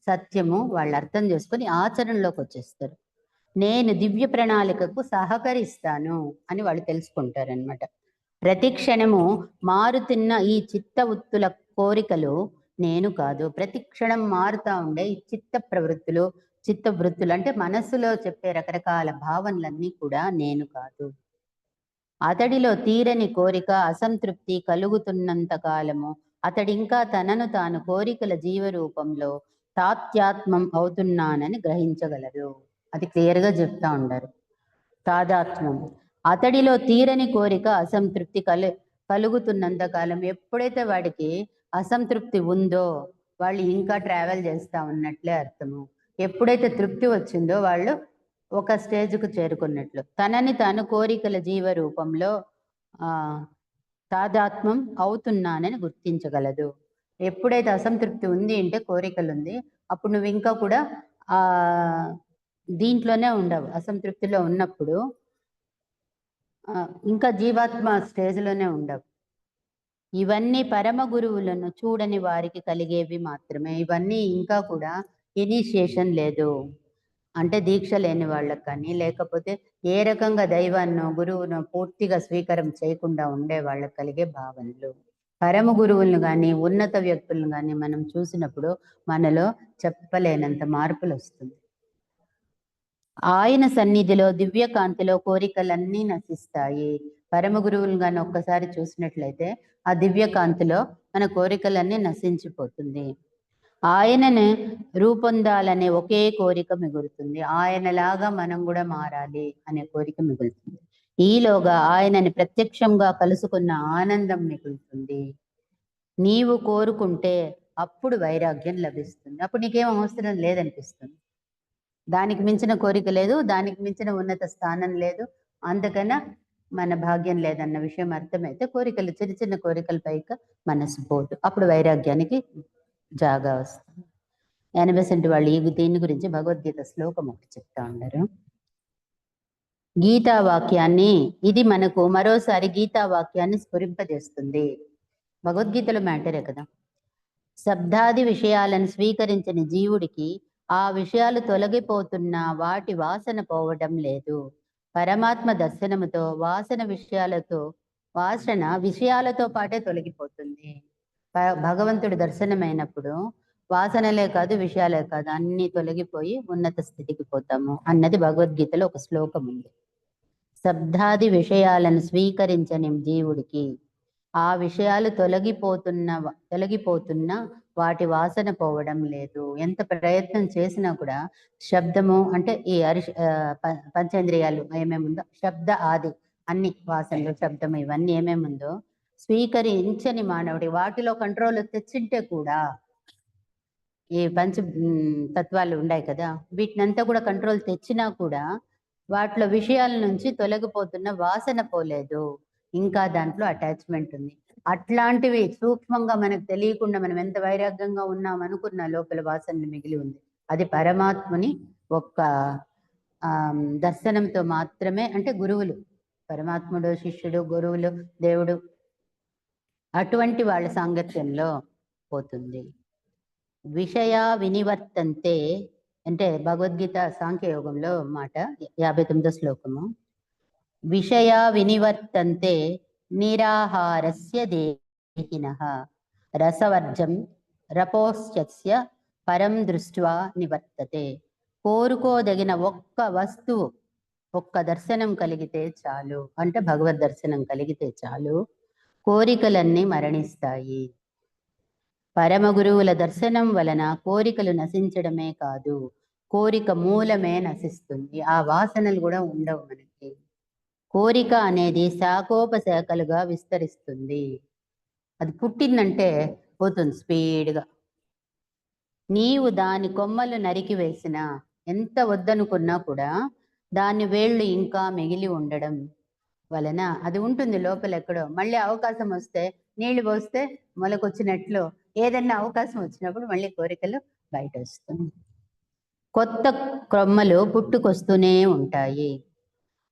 A: సత్యము వాళ్ళు అర్థం చేసుకొని ఆచరణలోకి వచ్చేస్తారు. నేను దివ్య ప్రణాళికకు సహకరిస్తాను అని వాళ్ళు తెలుసుకుంటారనమాట. ప్రతి క్షణము మారుతున్న ఈ చిత్త ఉత్తుల కోరికలు నేను కాదు. ప్రతి క్షణం మారుతా ఉండే ఈ చిత్త వృత్తులు అంటే మనస్సులో చెప్పే రకరకాల భావనలన్నీ కూడా నేను కాదు. అతడిలో తీరని కోరిక, అసంతృప్తి కలుగుతున్నంత కాలము అతడి ఇంకా తనను తాను కోరికల జీవరూపంలో తాత్యాత్మం అవుతున్నానని గ్రహించగలరు. అది క్లియర్గా చెప్తా ఉండరు. తాదాత్మ్యం, అతడిలో తీరని కోరిక, అసంతృప్తి కలుగుతున్నంత కాలం, ఎప్పుడైతే వాడికి అసంతృప్తి ఉందో వాళ్ళు ఇంకా ట్రావెల్ చేస్తూ ఉన్నట్లే అర్థము. ఎప్పుడైతే తృప్తి వచ్చిందో వాళ్ళు ఒక స్టేజ్కు చేరుకున్నట్లు. తనని తాను కోరికల జీవ రూపంలో తాదాత్మ్యం అవుతున్నానని గుర్తించగలదు. ఎప్పుడైతే అసంతృప్తి ఉంది అంటే కోరికలు ఉంది, అప్పుడు నువ్వు ఇంకా కూడా దీంట్లోనే ఉండవు. అసంతృప్తిలో ఉన్నప్పుడు ఇంకా జీవాత్మ స్టేజ్లోనే ఉండవు. ఇవన్నీ పరమ గురువులను చూడని వారికి కలిగేవి మాత్రమే. ఇవన్నీ ఇంకా కూడా ఇనిషియేషన్ లేదు అంటే దీక్ష లేని వాళ్ళకి కానీ, లేకపోతే ఏ రకంగా దైవాన్ని గురువును పూర్తిగా స్వీకారం చేయకుండా ఉండే వాళ్ళకి కలిగే భావనలు. పరమ గురువులను కానీ ఉన్నత వ్యక్తులను కానీ మనం చూసినప్పుడు మనలో చెప్పలేనంత మార్పులు వస్తుంది. ఆయన సన్నిధిలో దివ్యకాంతిలో కోరికలన్నీ నశిస్తాయి. పరమ గురువులు కానీ ఒక్కసారి చూసినట్లయితే ఆ దివ్యకాంతిలో మన కోరికలన్నీ నశించిపోతుంది. ఆయనను రూపొందాలనే ఒకే కోరిక మిగులుతుంది. ఆయనలాగా మనం కూడా మారాలి అనే కోరిక మిగులుతుంది. ఈలోగా ఆయనని ప్రత్యక్షంగా కలుసుకున్న ఆనందం మిగులుతుంది. నీవు కోరుకుంటే అప్పుడు వైరాగ్యం లభిస్తుంది. అప్పుడు నీకేం అవసరం లేదనిపిస్తుంది. దానికి మించిన కోరిక లేదు, దానికి మించిన ఉన్నత స్థానం లేదు, అందుకన్నా మన భాగ్యం లేదన్న విషయం అర్థమైతే కోరికలు, చిన్న చిన్న కోరికల పైక మనసు పోదు. అప్పుడు వైరాగ్యానికి జాగా వస్తుంది. 80% వాళ్ళు దీని గురించి భగవద్గీత శ్లోకం ఒకటి చెప్తా ఉన్నారు. గీతా వాక్యాన్ని, ఇది మనకు మరోసారి గీతా వాక్యాన్ని స్ఫురింపజేస్తుంది. భగవద్గీతలో మ్యాటరే కదా. శబ్దాది విషయాలను స్వీకరించిన జీవుడికి ఆ విషయాలు తొలగిపోతున్నా వాటి వాసన పోవడం లేదు. పరమాత్మ దర్శనముతో వాసన విషయాలతో పాటే తొలగిపోతుంది. భగవంతుడి దర్శనమైనప్పుడు వాసనలే కాదు, విషయాలే కాదు, అన్ని తొలగిపోయి ఉన్నత స్థితికి పోతాము అన్నది భగవద్గీతలో ఒక శ్లోకం ఉంది. శబ్దాది విషయాలను స్వీకరించని జీవుడికి ఆ విషయాలు తొలగిపోతున్నా వాటి వాసన పోవడం లేదు. ఎంత ప్రయత్నం చేసినా కూడా శబ్దము అంటే ఈ పంచేంద్రియాలు ఏమేముందో, శబ్ద ఆది అన్ని వాసనలు, శబ్దము, ఇవన్నీ ఏమేముందో స్వీకరించని మానవుడి వాటిలో కంట్రోల్ తెచ్చింటే కూడా, ఈ పంచ తత్వాలు ఉన్నాయి కదా, వీటినంతా కూడా కంట్రోల్ తెచ్చినా కూడా వాటిలో విషయాల నుంచి తొలగిపోతున్న వాసన పోలేదు, ఇంకా దాంట్లో అటాచ్మెంట్ ఉంది. అట్లాంటివి సూక్ష్మంగా మనకు తెలియకుండా మనం ఎంత వైరాగ్యంగా ఉన్నాం అనుకున్న లోపల వాసనలు మిగిలి ఉంది. అది పరమాత్మని ఒక్క దర్శనంతో మాత్రమే, అంటే గురువులు, పరమాత్ముడు, శిష్యుడు, గురువులు, దేవుడు, అటువంటి వాళ్ళ సాంగత్యంలో పోతుంది. విషయ వినివర్తంతే అంటే భగవద్గీత సాంఖ్యయోగంలో మాట 59వ శ్లోకము. విషయ వినివర్తంతే నిరాహారస్య దేహినః రసవర్జం రపోశ్చస్య పరం దృష్ట్వా నివర్తతే. కోరుకోదగిన ఒక్క వస్తువు, ఒక్క దర్శనం కలిగితే చాలు, అంటే భగవద్ దర్శనం కలిగితే చాలు, కోరికలన్నీ మరణిస్తాయి. పరమ గురువుల దర్శనం వలన కోరికలు నశించడమే కాదు, కోరిక మూలమే నశిస్తుంది. ఆ వాసనలు కూడా ఉండవు మనకి. కోరిక అనేది శాఖోపశాఖలుగా విస్తరిస్తుంది. అది పుట్టిందంటే పోతుంది స్పీడ్గా. నీవు దాని కొమ్మలు నరికి వేసినా, ఎంత వద్దనుకున్నా కూడా దాని వేళ్ళు ఇంకా మిగిలి ఉండడం వలన అది ఉంటుంది లోపల ఎక్కడో. మళ్ళీ అవకాశం వస్తే, నీళ్లు పోస్తే మొలకొచ్చినట్లు ఏదన్నా అవకాశం వచ్చినప్పుడు మళ్ళీ కోరికలు బయట వస్తుంది. కొత్త కొమ్మలు పుట్టుకొస్తూనే ఉంటాయి.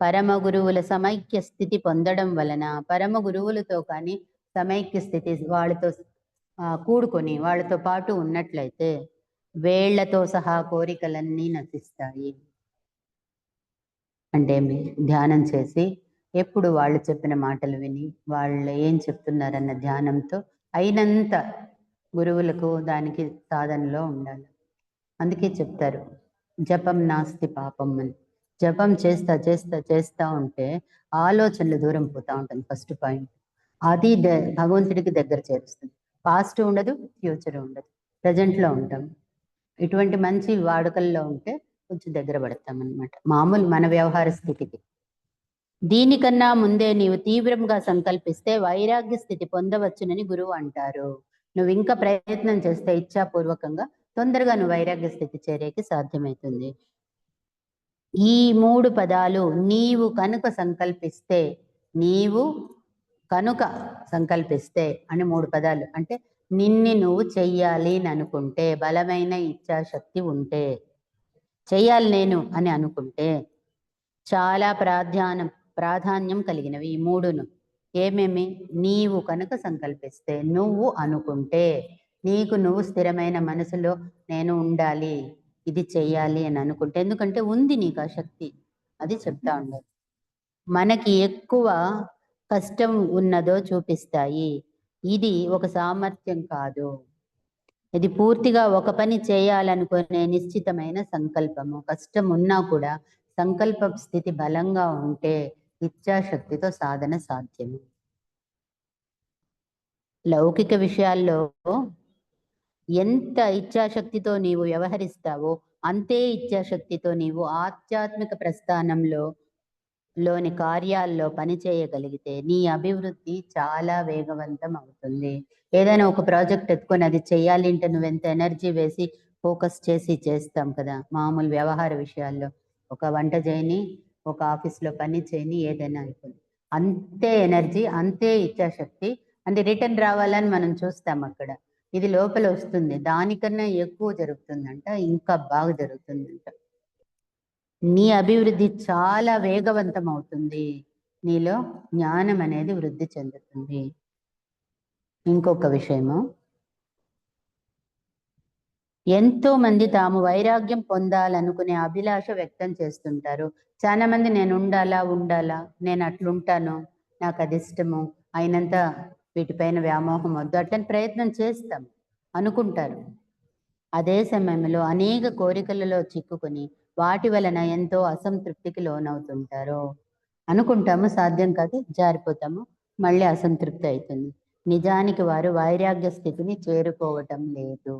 A: పరమ గురువుల సమైక్య స్థితి పొందడం వలన, పరమ గురువులతో కానీ సమైక్య స్థితి వాళ్ళతో కూడుకొని వాళ్ళతో పాటు ఉన్నట్లయితే వేళ్లతో సహా కోరికలన్నీ నశిస్తాయి. అంటే ధ్యానం చేసి ఎప్పుడు వాళ్ళు చెప్పిన మాటలు విని వాళ్ళు ఏం చెప్తున్నారన్న ధ్యానంతో అయినంత గురువులకు దానికి సాధనలో ఉండాలి. అందుకే చెప్తారు జపం నాస్తి పాపం అని. జపం చేస్తా చేస్తా చేస్తా ఉంటే ఆలోచనలు దూరం పోతా ఉంటుంది. ఫస్ట్ పాయింట్ అది భగవంతుడికి దగ్గర చేరుస్తుంది. పాస్ట్ ఉండదు, ఫ్యూచర్ ఉండదు, ప్రజెంట్లో ఉంటాం. ఇటువంటి మంచి వాడుకల్లో ఉంటే కొంచెం దగ్గర పడతాం అన్నమాట మామూలు మన వ్యవహార స్థితికి. దీనికన్నా ముందే నీవు తీవ్రంగా సంకల్పిస్తే వైరాగ్య స్థితి పొందవచ్చునని గురువు అంటారు. నువ్వు ఇంకా ప్రయత్నం చేస్తే ఇచ్ఛాపూర్వకంగా తొందరగా నువ్వు వైరాగ్య స్థితి చేరేకి సాధ్యమవుతుంది. ఈ 3 పదాలు నీవు కనుక సంకల్పిస్తే, నీవు కనుక సంకల్పిస్తే అని 3 పదాలు. అంటే నిన్ని నువ్వు చెయ్యాలి అని అనుకుంటే, బలమైన ఇచ్ఛాశక్తి ఉంటే, చెయ్యాలి నేను అని అనుకుంటే చాలా ప్రాధాన్యం కలిగినవి ఈ 3ను. ఏమేమి? నీవు కనుక సంకల్పిస్తే, నువ్వు అనుకుంటే, నీకు నువ్వు స్థిరమైన మనసులో నేను ఉండాలి, ఇది చెయ్యాలి అని అనుకుంటే, ఎందుకంటే ఉంది నీకు ఆ శక్తి, అది చెప్తా ఉండదు. మనకి ఎక్కువ కష్టం ఉన్నదో చూపిస్తాయి. ఇది ఒక సామర్థ్యం కాదు, ఇది పూర్తిగా ఒక పని చేయాలనుకునే నిశ్చితమైన సంకల్పము. కష్టం ఉన్నా కూడా సంకల్ప స్థితి బలంగా ఉంటే ఇచ్ఛాశక్తితో సాధన సాధ్యము. లౌకిక విషయాల్లో ఎంత ఇచ్ఛాశక్తితో నీవు వ్యవహరిస్తావో అంతే ఇచ్ఛాశక్తితో నీవు ఆధ్యాత్మిక ప్రస్థానంలోని కార్యాల్లో పనిచేయగలిగితే నీ అభివృద్ధి చాలా వేగవంతం అవుతుంది. ఏదైనా ఒక ప్రాజెక్ట్ ఎత్తుకొని అది చెయ్యాలి అంటే నువ్వెంత ఎనర్జీ వేసి ఫోకస్ చేసి చేస్తాం కదా. మామూలు వ్యవహార విషయాల్లో ఒక వంట చేయని, ఒక ఆఫీస్లో పని చేయని, ఏదైనా అయిపోయింది అంతే ఎనర్జీ, అంతే ఇచ్ఛాశక్తి. అంటే రిటర్న్ రావాలని మనం చూస్తాం అక్కడ, ఇది లోపల వస్తుంది, దానికన్నా ఎక్కువ జరుగుతుందంట, ఇంకా బాగా జరుగుతుందంట. నీ అభివృద్ధి చాలా వేగవంతం అవుతుంది, నీలో జ్ఞానం అనేది వృద్ధి చెందుతుంది. ఇంకొక విషయము, ఎంతో మంది తాము వైరాగ్యం పొందాలనుకునే అభిలాష వ్యక్తం చేస్తుంటారు. చాలా మంది నేను ఉండాలా, నేను అట్లుంటాను, నాకు అది ఇష్టము, అయినంత వీటిపైన వ్యామోహం వద్దు, అట్లని ప్రయత్నం చేస్తాం అనుకుంటారు. అదే సమయంలో అనేక కోరికలలో చిక్కుకొని వాటి వలన ఎంతో అసంతృప్తికి లోనవుతుంటారు. అనుకుంటాము, సాధ్యం కాదు, జారిపోతాము, మళ్ళీ అసంతృప్తి అవుతుంది. నిజానికి వారు వైరాగ్య స్థితిని చేరుకోవటం లేదు,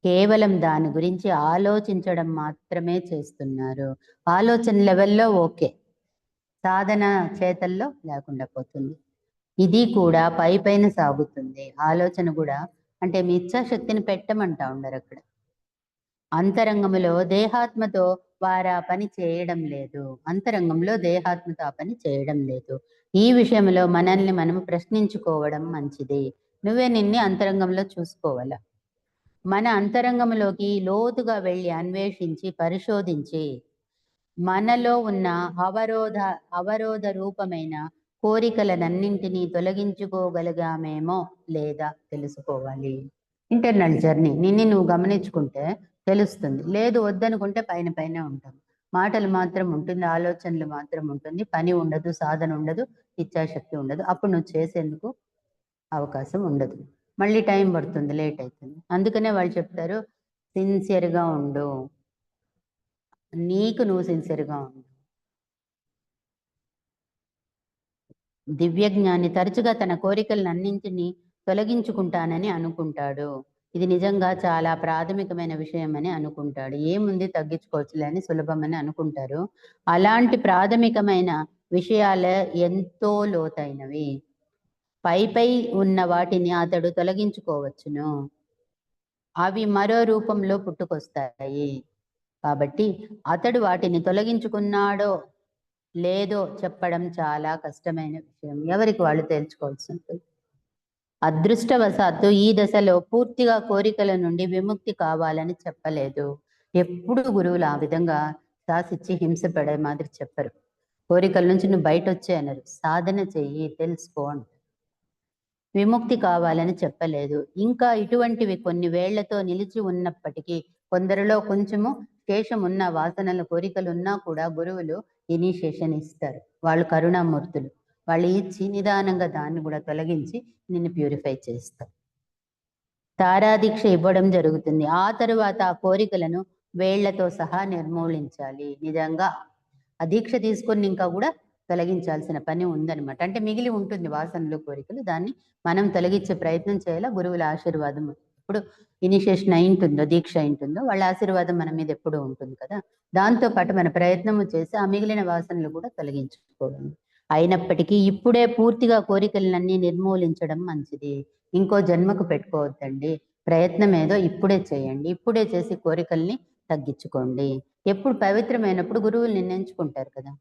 A: కేవలం దాని గురించి ఆలోచించడం మాత్రమే చేస్తున్నారు. ఆలోచన లెవెల్లో ఓకే, సాధన చేతల్లో లేకుండా పోతుంది. ఇది కూడా పైన సాగుతుంది. ఆలోచన కూడా, అంటే మీ ఇచ్ఛాశక్తిని పెట్టమంటా ఉండరు అక్కడ. అంతరంగంలో దేహాత్మతో వారు ఆ పని చేయడం లేదు, అంతరంగంలో దేహాత్మతో ఆ పని చేయడం లేదు. ఈ విషయంలో మనల్ని మనము ప్రశ్నించుకోవడం మంచిది. నువ్వే నిన్ను అంతరంగంలో చూసుకోవాలా. మన అంతరంగంలోకి లోతుగా వెళ్ళి అన్వేషించి పరిశోధించి మనలో ఉన్న అవరోధ రూపమైన కోరికలనన్నింటినీ తొలగించుకోగలిగామేమో లేదా తెలుసుకోవాలి. ఇంటర్నల్ జర్నీ నిన్ను నువ్వు గమనించుకుంటే తెలుస్తుంది. లేదు వద్దనుకుంటే పైన ఉంటాం, మాటలు మాత్రం ఉంటుంది, ఆలోచనలు మాత్రం ఉంటుంది, పని ఉండదు, సాధన ఉండదు, ఇచ్ఛాశక్తి ఉండదు. అప్పుడు నువ్వు చేసేందుకు అవకాశం ఉండదు, మళ్ళీ టైం పడుతుంది, లేట్ అవుతుంది. అందుకనే వాళ్ళు చెప్తారు, సిన్సియర్గా ఉండు, నీకు నువ్వు సిన్సియర్గా ఉండు. దివ్యజ్ఞాని తరచుగా తన కోరికలన్నింటినీ తొలగించుకుంటానని అనుకుంటాడు. ఇది నిజంగా చాలా ప్రాథమికమైన విషయం అని అనుకుంటాడు. ఏముంది తగ్గించుకోవచ్చులే అని సులభమని అనుకుంటారు. అలాంటి ప్రాథమికమైన విషయాలే ఎంతో లోతైనవి. పై ఉన్న వాటిని అతడు తొలగించుకోవచ్చును, అవి మరో రూపంలో పుట్టుకొస్తాయి. కాబట్టి అతడు వాటిని తొలగించుకున్నాడో లేదో చెప్పడం చాలా కష్టమైన విషయం, ఎవరికి వాళ్ళు తేల్చుకోవాల్సి ఉంటుంది. అదృష్టవశాత్తు ఈ దశలో పూర్తిగా కోరికల నుండి విముక్తి కావాలని చెప్పలేదు. ఎప్పుడు గురువులు ఆ విధంగా శాసిచ్చి హింస పడే మాదిరి చెప్పరు. కోరికల నుంచి నువ్వు బయట వచ్చే అన్నారు, సాధన చెయ్యి, తెలుసుకో అంటారు. విముక్తి కావాలని చెప్పలేదు. ఇంకా ఇటువంటివి కొన్ని వేళ్లతో నిలిచి ఉన్నప్పటికీ కొందరిలో కొంచెము శేషం ఉన్న వాసనల కోరికలు ఉన్నా కూడా గురువులు ఇనిషియేషన్ ఇస్తారు. వాళ్ళు కరుణామూర్తులు. వాళ్ళు ఇచ్చి నిదానంగా దాన్ని కూడా తొలగించి నిన్ను ప్యూరిఫై చేస్తారు. తారాదీక్ష ఇవ్వడం జరుగుతుంది. ఆ తరువాత ఆ కోరికలను వేళ్లతో సహా నిర్మూలించాలి. నిజంగా ఆ దీక్ష తీసుకొని ఇంకా కూడా తొలగించాల్సిన పని ఉందన్నమాట. అంటే మిగిలి ఉంటుంది వాసనలు, కోరికలు. దాన్ని మనం తొలగించే ప్రయత్నం చేయాలి. గురువుల ఆశీర్వాదం ఇప్పుడు ఇనిషియేషన్ అయింటుందో, దీక్ష అయింటుందో వాళ్ళ ఆశీర్వాదం మన మీద ఎప్పుడూ ఉంటుంది కదా. దాంతో పాటు మన ప్రయత్నము చేసి ఆ మిగిలిన వాసనలు కూడా తొలగించుకోవాలి. అయినప్పటికీ ఇప్పుడే పూర్తిగా కోరికలన్నీ నిర్మూలించడం మంచిది. ఇంకో జన్మకు పెట్టుకోవద్దండి. ప్రయత్నం ఏదో ఇప్పుడే చేయండి. ఇప్పుడే చేసి కోరికల్ని తగ్గించుకోండి. ఎప్పుడు పవిత్రమైనప్పుడు గురువులు నిర్ణయించుకుంటారు కదా.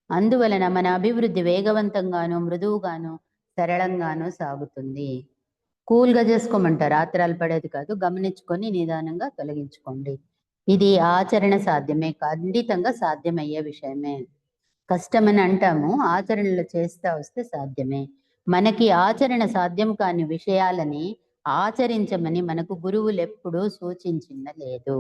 A: అందువలన మన అభివృద్ధి వేగవంతంగాను, మృదువుగాను, సరళంగాను సాగుతుంది. కూల్గా చేసుకోమంటారు, ఆత్రాలు పడేది కాదు. గమనించుకొని నిదానంగా తొలగించుకోండి. ఇది ఆచరణ సాధ్యమే, ఖండితంగా సాధ్యమయ్యే విషయమే. కష్టమని అంటాము, ఆచరణలో చేస్తా వస్తే సాధ్యమే. మనకి ఆచరణ సాధ్యం కాని విషయాలని ఆచరించమని మనకు గురువులు ఎప్పుడూ సూచించిన లేదు.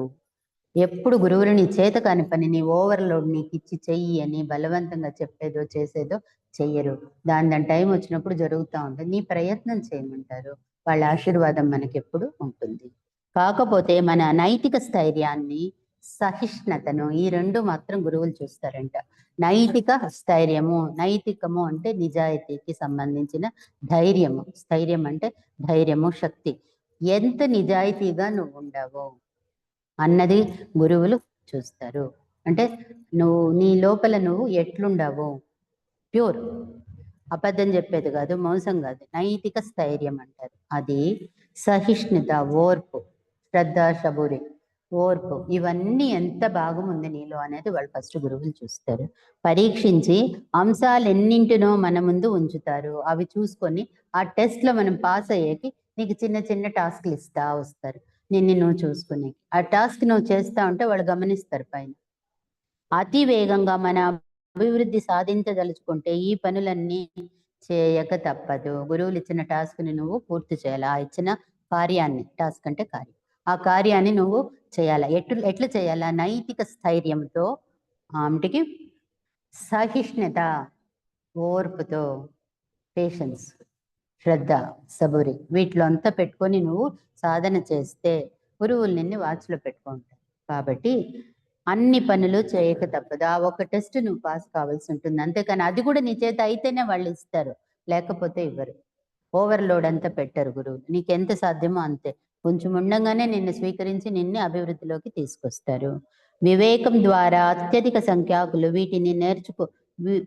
A: ఎప్పుడు గురువులు నీ చేత కాని పని, నీ ఓవర్లోడ్ నీకు ఇచ్చి చెయ్యి అని బలవంతంగా చెప్పేదో చేసేదో చెయ్యరు. దాని టైం వచ్చినప్పుడు జరుగుతూ ఉంటుంది. నీ ప్రయత్నం చేయమంటారు. వాళ్ళ ఆశీర్వాదం మనకి ఎప్పుడు ఉంటుంది. కాకపోతే మన నైతిక స్థైర్యాన్ని, సహిష్ణుతను, ఈ రెండు మాత్రం గురువులు చూస్తారంట. నైతిక స్థైర్యము, నైతికము అంటే నిజాయితీకి సంబంధించిన ధైర్యము. స్థైర్యం అంటే ధైర్యము, శక్తి. ఎంత నిజాయితీగా నువ్వు ఉండవో అన్నది గురువులు చూస్తారు. అంటే నువ్వు నీ లోపల నువ్వు ఎట్లుండవు, ప్యూర్, అబద్ధం చెప్పేది కాదు, మోసం కాదు, నైతిక స్థైర్యం అంటారు. అది సహిష్ణుత, ఓర్పు, శ్రద్ధ, శబూరి, ఓర్పు, ఇవన్నీ ఎంత భాగం నీలో అనేది వాళ్ళు ఫస్ట్ గురువులు చూస్తారు. పరీక్షించి అంశాలు ఎన్నింటినో మన ముందు ఉంచుతారు. అవి చూసుకొని ఆ టెస్ట్లో మనం పాస్ అయ్యేకి నీకు చిన్న చిన్న టాస్క్లు ఇస్తా వస్తారు. నువ్వు చూసుకునే ఆ టాస్క్ నువ్వు చేస్తా ఉంటే వాళ్ళు గమనిస్తారు పైన. అతి వేగంగా మన అభివృద్ధి సాధించదలుచుకుంటే ఈ పనులన్నీ చేయక తప్పదు. గురువులు ఇచ్చిన టాస్క్ని నువ్వు పూర్తి చేయాలి. ఆ ఇచ్చిన కార్యాన్ని, టాస్క్ అంటే కార్యం, ఆ కార్యాన్ని నువ్వు చేయాలి. ఎట్లా చేయాలా? నైతిక స్థైర్యంతో, ఆమెటికి సహిష్ణుత, ఓర్పుతో, పేషెన్స్, శ్రద్ధ, సబూరి, వీటిలో అంతా పెట్టుకొని నువ్వు సాధన చేస్తే గురువులు నిన్ను వాచ్లో పెట్టుకుంటారు. కాబట్టి అన్ని పనులు చేయక తప్పదు. ఆ ఒక్క టెస్ట్ నువ్వు పాస్ కావాల్సి ఉంటుంది. అంతేకాని అది కూడా నీ చేత అయితేనే వాళ్ళు ఇస్తారు, లేకపోతే ఇవ్వరు. ఓవర్లోడ్ అంతా పెట్టరు గురువులు. నీకు ఎంత సాధ్యమో అంతే. కొంచెం ఉండంగానే నిన్ను స్వీకరించి నిన్ను అభివృద్ధిలోకి తీసుకొస్తారు. వివేకం ద్వారా అత్యధిక సంఖ్యాకులు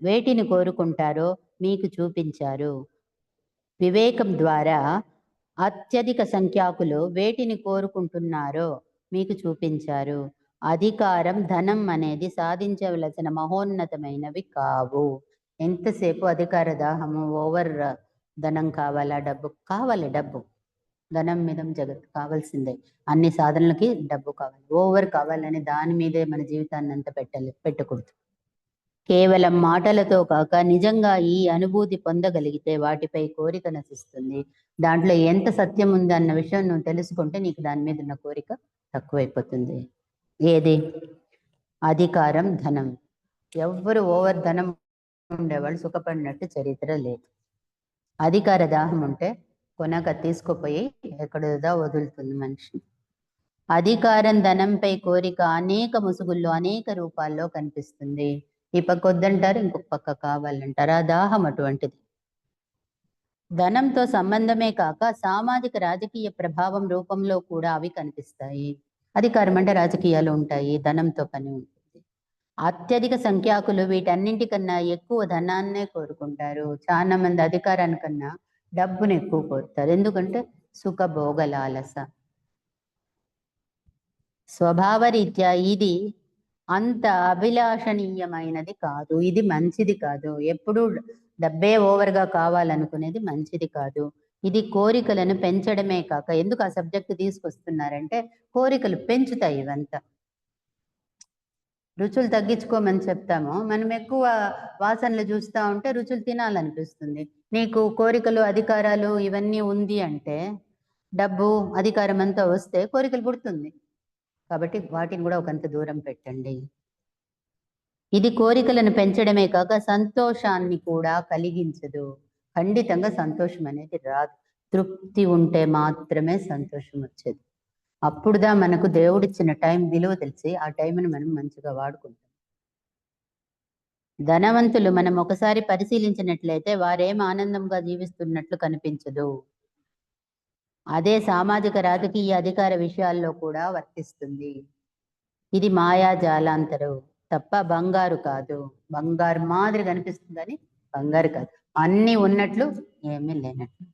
A: వేటిని కోరుకుంటారో మీకు చూపించారు. వివేకం ద్వారా అత్యధిక సంఖ్యాకులు వేటిని కోరుకుంటున్నారో మీకు చూపించారు. అధికారం, ధనం అనేది సాధించవలసిన మహోన్నతమైనవి కావు. ఎంతసేపు అధికార దాహము, ఓవర్ ధనం కావాలా, డబ్బు కావాలి, డబ్బు ధనం మీద జగత్ కావాల్సిందే. అన్ని సాధనలకి డబ్బు కావాలి. ఓవర్ కావాలని దాని మీదే మన జీవితాన్ని అంతా పెట్టకూడదు. కేవలం మాటలతో కాక నిజంగా ఈ అనుభూతి పొందగలిగితే వాటిపై కోరిక నశిస్తుంది. దాంట్లో ఎంత సత్యం ఉంది అన్న విషయం నువ్వు తెలుసుకుంటే నీకు దాని మీద ఉన్న కోరిక తక్కువైపోతుంది. ఏది? అధికారం, ధనం. ఎవ్వరు ఓవర్ ధనం ఉండేవాళ్ళు సుఖపడినట్టు చరిత్ర లేదు. అధికార దాహం ఉంటే కొనక తీసుకుపోయి ఎక్కడోదా వదులుతుంది మనిషి. అధికారం, ధనంపై కోరిక అనేక ముసుగుల్లో, అనేక రూపాల్లో కనిపిస్తుంది. ఈ పక్క వద్దంటారు, ఇంకొక పక్క కావాలంటారు. ఆ దాహం అటువంటిది. ధనంతో సంబంధమే కాక సామాజిక రాజకీయ ప్రభావం రూపంలో కూడా అవి కనిపిస్తాయి. అధికారం అంటే రాజకీయాలు ఉంటాయి, ధనంతో పని ఉంటుంది. అత్యధిక సంఖ్యాకులు వీటన్నింటికన్నా ఎక్కువ ధనాన్నే కోరుకుంటారు. చాలా మంది అధికారానికన్నా డబ్బును ఎక్కువ కోరుతారు. ఎందుకంటే సుఖభోగలాలస. స్వభావరీత్యా ఇది అంత అభిలాషణీయమైనది కాదు. ఇది మంచిది కాదు. ఎప్పుడు డబ్బే ఓవర్గా కావాలనుకునేది మంచిది కాదు. ఇది కోరికలను పెంచడమే కాక, ఎందుకు ఆ సబ్జెక్ట్ తీసుకొస్తున్నారంటే కోరికలు పెంచుతాయి ఇవంతా. రుచులు తగ్గించుకోమని చెప్తాము. మనం ఎక్కువ వాసనలు చూస్తూ ఉంటే రుచులు తినాలనిపిస్తుంది. నీకు కోరికలు, అధికారాలు ఇవన్నీ ఉంది అంటే, డబ్బు, అధికారం అంతా వస్తే కోరికలు పుడుతుంది. కాబట్టి వాటిని కూడా ఒకంత దూరం పెట్టండి. ఇది కోరికలను పెంచడమే కాక సంతోషాన్ని కూడా కలిగించదు. ఖండితంగా సంతోషం అనేది రాదు. తృప్తి ఉంటే మాత్రమే సంతోషం వచ్చేది. అప్పుడుదా మనకు దేవుడిచ్చిన టైం విలువ తెలిసి ఆ టైంని మనం మంచిగా వాడుకుంటాం. ధనవంతులు మనం ఒకసారి పరిశీలించినట్లయితే వారేం ఆనందంగా జీవిస్తున్నట్లు కనిపించదు. అదే సామాజిక రాజకీయ అధికార విషయాల్లో కూడా వర్తిస్తుంది. ఇది మాయాజాలాంతరం తప్ప బంగారు కాదు. బంగారు మాదిరి కనిపిస్తుంది కానీ బంగారు కాదు. అన్నీ ఉన్నట్లు ఏమీ లేనట్లు.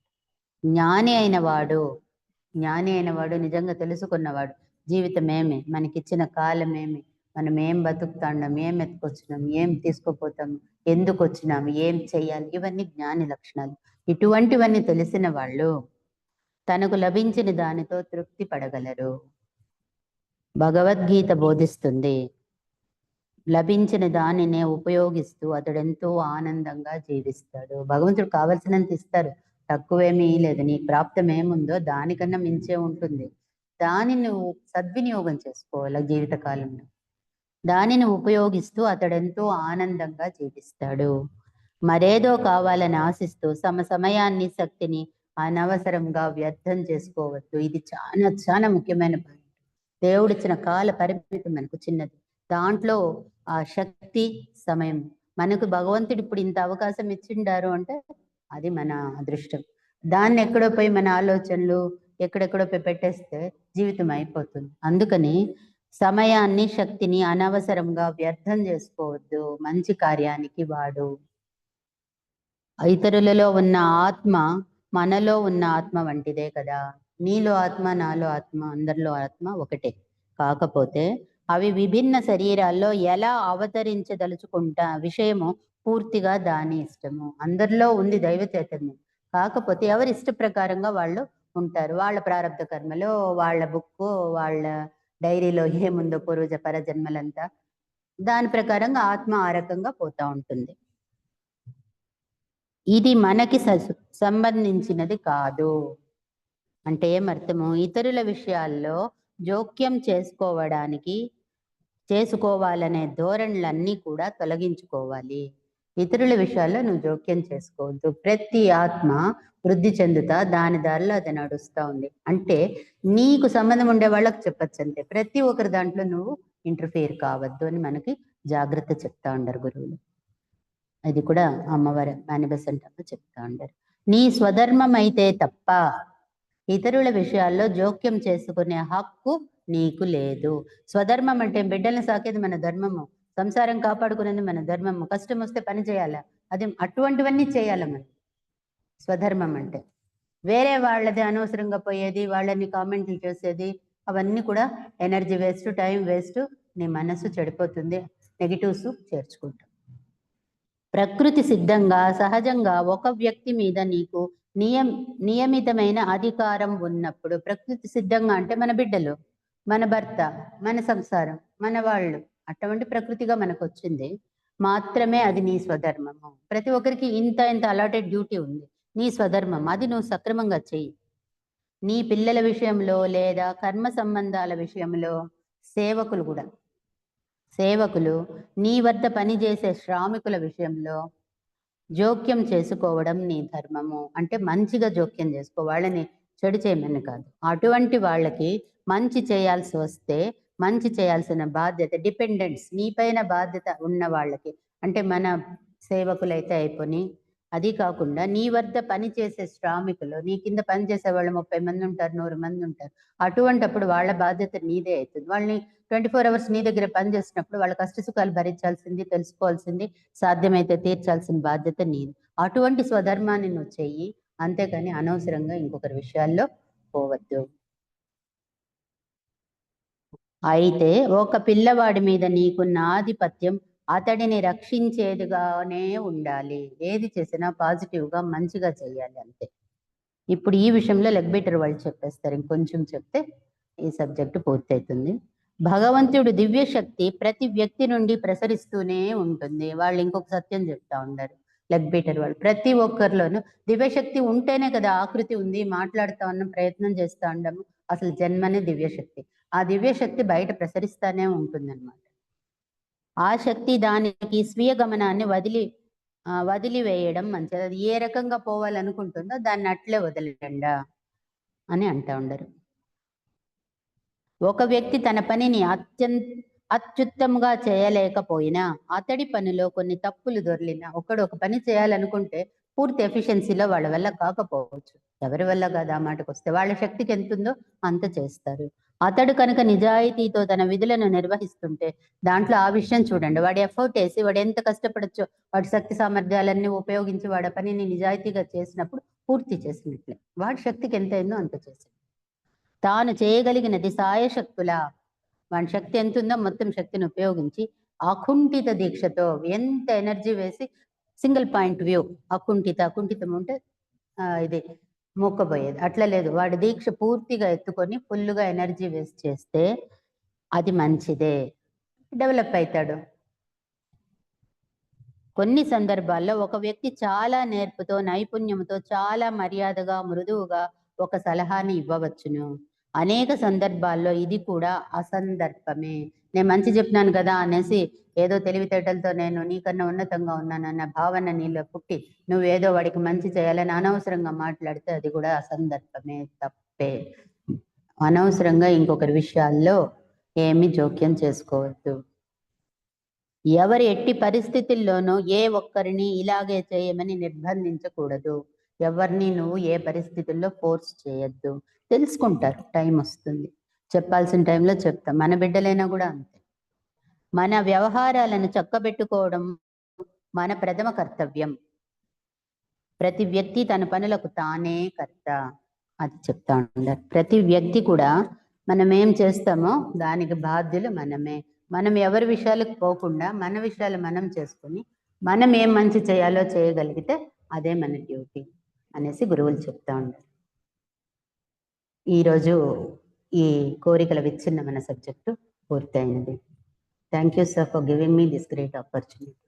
A: జ్ఞాని అయిన వాడు నిజంగా తెలుసుకున్నవాడు జీవితం ఏమి, మనకిచ్చిన కాలం ఏమి, మనం ఏం బతుకుతాండం, ఏం ఎత్తుకొచ్చినాం, ఏం తీసుకుపోతాం, ఎందుకు వచ్చినాం, ఏం చెయ్యాలి, ఇవన్నీ జ్ఞాని లక్షణాలు. ఇటువంటివన్నీ తెలిసిన వాళ్ళు తనకు లభించిన దానితో తృప్తి పడగలరు. భగవద్గీత బోధిస్తుంది, లభించిన దానినే ఉపయోగిస్తూ అతడెంతో ఆనందంగా జీవిస్తాడు. భగవంతుడు కావలసినంత ఇస్తారు, తక్కువేమీ లేదు. నీ ప్రాప్తం ఏముందో దానికన్నా మించే ఉంటుంది. దానిని నువ్వు సద్వినియోగం చేసుకోవాలి జీవితకాలంలో. దానిని ఉపయోగిస్తూ అతడెంతో ఆనందంగా జీవిస్తాడు. మరేదో కావాలని ఆశిస్తూ సమయాన్ని, శక్తిని అనవసరంగా వ్యర్థం చేసుకోవద్దు. ఇది చాలా చాలా ముఖ్యమైన పాయింట్. దేవుడిచ్చిన కాల పరిమితి మనకు చిన్నది. దాంట్లో ఆ శక్తి, సమయం మనకు భగవంతుడు ఇప్పుడు ఇంత అవకాశం ఇచ్చిండారు అంటే అది మన అదృష్టం. దాన్ని ఎక్కడో పోయి మన ఆలోచనలు ఎక్కడెక్కడో పోయి పెట్టేస్తే జీవితం అయిపోతుంది. అందుకని సమయాన్ని, శక్తిని అనవసరంగా వ్యర్థం చేసుకోవద్దు. మంచి కార్యానికి వాడు. ఇతరులలో ఉన్న ఆత్మ మనలో ఉన్న ఆత్మ వంటిదే కదా. నీలో ఆత్మ, నాలో ఆత్మ, అందరిలో ఆత్మ ఒకటే. కాకపోతే అవి విభిన్న శరీరాల్లో ఎలా అవతరించదలుచుకుంటా విషయము పూర్తిగా దాని ఇష్టము. అందరిలో ఉంది దైవ చైతన్యం. కాకపోతే ఎవరి ఇష్ట ప్రకారంగా వాళ్ళు ఉంటారు. వాళ్ళ ప్రారంభ కర్మలో, వాళ్ళ బుక్కు, వాళ్ళ డైరీలో ఏముందో పూర్వజ పరజన్మలంతా దాని ప్రకారంగా ఆత్మ ఆ రకంగా పోతా ఉంటుంది. ఇది మనకి సంబంధించినది కాదు. అంటే ఏమర్థము? ఇతరుల విషయాల్లో జోక్యం చేసుకోవాలనే ధోరణులన్నీ కూడా తొలగించుకోవాలి. ఇతరుల విషయాల్లో నువ్వు జోక్యం చేసుకోవద్దు. ప్రతి ఆత్మ వృద్ధి చెందుతా దాని దారిలో అది నడుస్తూ ఉంది. అంటే నీకు సంబంధం ఉండే వాళ్ళకి చెప్పచ్చు అంతే. ప్రతి ఒక్కరి దాంట్లో నువ్వు ఇంటర్ఫియర్ కావద్దు అని మనకి జాగ్రత్త చెప్తా ఉండరు గురువులు. అది కూడా అమ్మవారి మేనిఫెస్టోలో చెప్తా ఉంటారు. నీ స్వధర్మం అయితే తప్ప ఇతరుల విషయాల్లో జోక్యం చేసుకునే హక్కు నీకు లేదు. స్వధర్మం అంటే బిడ్డల్ని సాకేది మన ధర్మము, సంసారం కాపాడుకునేది మన ధర్మము, కష్టం వస్తే పని చేయాల, అది అటువంటివన్నీ చేయాలి మనం. స్వధర్మం అంటే వేరే వాళ్ళది అనవసరంగా పోయేది, వాళ్ళని కామెంట్లు చేసేది, అవన్నీ కూడా ఎనర్జీ వేస్ట్, టైం వేస్ట్, నీ మనస్సు చెడిపోతుంది, నెగిటివ్స్ చేర్చుకుంటాం. ప్రకృతి సిద్ధంగా సహజంగా ఒక వ్యక్తి మీద నీకు నియమితమైన అధికారం ఉన్నప్పుడు, ప్రకృతి సిద్ధంగా అంటే మన బిడ్డలు, మన భర్త, మన సంసారం, మన వాళ్ళు, అటువంటి ప్రకృతిగా మనకు వచ్చింది మాత్రమే అది నీ స్వధర్మము. ప్రతి ఒక్కరికి ఇంత అలాటెడ్ డ్యూటీ ఉంది. నీ స్వధర్మం అది నువ్వు సక్రమంగా చెయ్యి. నీ పిల్లల విషయంలో లేదా కర్మ సంబంధాల విషయంలో సేవకులు నీ వద్ద పనిచేసే శ్రామికుల విషయంలో జోక్యం చేసుకోవడం నీ ధర్మము. అంటే మంచిగా జోక్యం చేసుకో, వాళ్ళని చెడు చేయమని కాదు. అటువంటి వాళ్ళకి మంచి చేయాల్సి వస్తే మంచి చేయాల్సిన బాధ్యత, డిపెండెంట్స్, నీపైన బాధ్యత ఉన్న వాళ్ళకి, అంటే మన సేవకులైతే అయిపోయి, అది కాకుండా నీ వద్ద పనిచేసే శ్రామికులు, నీ కింద పనిచేసే వాళ్ళు 30 మంది ఉంటారు, 100 మంది ఉంటారు. అటువంటప్పుడు వాళ్ళ బాధ్యత నీదే అవుతుంది. వాళ్ళని 24 hours నీ దగ్గర పనిచేసినప్పుడు వాళ్ళ కష్ట సుఖాలు భరించాల్సింది, తెలుసుకోవాల్సింది, సాధ్యమైతే తీర్చాల్సిన బాధ్యత నీది. అటువంటి స్వధర్మాన్ని నువ్వు చెయ్యి, అంతేకాని అనవసరంగా ఇంకొకరి విషయాల్లో పోవద్దు. అయితే ఒక పిల్లవాడి మీద నీకున్న ఆధిపత్యం అతడిని రక్షించేదిగానే ఉండాలి. ఏది చేసినా పాజిటివ్గా మంచిగా చేయాలి అంతే. ఇప్పుడు ఈ విషయంలో లెగ్బెటర్ వాళ్ళు చెప్పేస్తారు, ఇంకొంచెం చెప్తే ఈ సబ్జెక్టు పూర్తవుతుంది. భగవంతుడు దివ్య శక్తి ప్రతి వ్యక్తి నుండి ప్రసరిస్తూనే ఉంటుంది. వాళ్ళు ఇంకొక సత్యం చెప్తా ఉండరు లెగ్ బీటర్ వాళ్ళు. ప్రతి ఒక్కరిలోనూ దివ్యశక్తి ఉంటేనే కదా ఆకృతి ఉంది, మాట్లాడుతా ఉన్నాం, ప్రయత్నం చేస్తూ ఉండము. అసలు జన్మనే దివ్యశక్తి. ఆ దివ్యశక్తి బయట ప్రసరిస్తానే ఉంటుందన్నమాట. ఆ శక్తి దానికి స్వీయ గమనాన్ని వదిలివేయడం మంచిది. అది ఏ రకంగా పోవాలనుకుంటుందో దాన్ని అట్లే వదిలేయండా అని అంటా ఉండరు. ఒక వ్యక్తి తన పనిని అత్యుత్తమంగా చేయలేకపోయినా అతడి పనిలో కొన్ని తప్పులు దొర్లినా, ఒక పని చేయాలనుకుంటే పూర్తి ఎఫిషియన్సీలో వాళ్ళ వల్ల కాకపోవచ్చు. ఎవరి వల్ల కాదు, ఆ మాటకు వస్తే వాళ్ళ శక్తికి ఎంత ఉందో అంత చేస్తారు. అతడు కనుక నిజాయితీతో తన విధులను నిర్వహిస్తుంటే దాంట్లో ఆ విషయం చూడండి. వాడి ఎఫర్ట్ వేసి వాడు ఎంత కష్టపడచ్చో, వాడి శక్తి సామర్థ్యాలన్నీ ఉపయోగించి వాడి పనిని నిజాయితీగా చేసినప్పుడు పూర్తి చేసినట్లే. వాడి శక్తికి ఎంత అయిందో అంత చేసి తాను చేయగలిగినది సాయశక్తుల వాడి శక్తి ఎంత ఉందో మొత్తం శక్తిని ఉపయోగించి అకుంఠిత దీక్షతో ఎంత ఎనర్జీ వేసి సింగిల్ పాయింట్ వ్యూ. అకుంఠితం ఉంటే ఇది మూక్కపోయేది, అట్లా లేదు. వాడి దీక్ష పూర్తిగా ఎత్తుకొని ఫుల్గా ఎనర్జీ వేస్ట్ చేస్తే అది మంచిదే, డెవలప్ అవుతాడు. కొన్ని సందర్భాల్లో ఒక వ్యక్తి చాలా నేర్పుతో నైపుణ్యంతో చాలా మర్యాదగా మృదువుగా ఒక సలహాని ఇవ్వవచ్చును. అనేక సందర్భాల్లో ఇది కూడా అసందర్భమే. నేను మంచి చెప్పినాను కదా అనేసి ఏదో తెలివితేటలతో నేను నీకన్నా ఉన్నతంగా ఉన్నానన్న భావన నీలో పుట్టి నువ్వేదో వాడికి మంచి చేయాలని అనవసరంగా మాట్లాడితే అది కూడా అసందర్భమే, తప్పే. అనవసరంగా ఇంకొకరి విషయాల్లో ఏమీ జోక్యం చేసుకోవద్దు. ఎవరి ఎట్టి పరిస్థితుల్లోనూ ఏ ఒక్కరిని ఇలాగే చేయమని నిర్బంధించకూడదు. ఎవరిని నువ్వు ఏ పరిస్థితుల్లో ఫోర్స్ చేయొద్దు. తెలుసుకుంటారు, టైం వస్తుంది, చెప్పాల్సిన టైంలో చెప్తాం. మన బిడ్డలైనా కూడా అంతే. మన వ్యవహారాలను చక్కబెట్టుకోవడం మన ప్రథమ కర్తవ్యం. ప్రతి వ్యక్తి తన పనులకు తానే కర్త, అది చెప్తా ఉంటారు. ప్రతి వ్యక్తి కూడా మనం ఏం చేస్తామో దానికి బాధ్యులు మనమే. మనం ఎవరి విషయాలకు పోకుండా మన విషయాలు మనం చేసుకొని మనం ఏం మంచి చేయాలో చేయగలిగితే అదే మన డ్యూటీ అనేసి గురువులు చెప్తా ఉంటారు. ఈరోజు ఈ కోరికల విచ్ఛిన్నమైన సబ్జెక్టు పూర్తయినది. Thank you sir for giving me this great opportunity.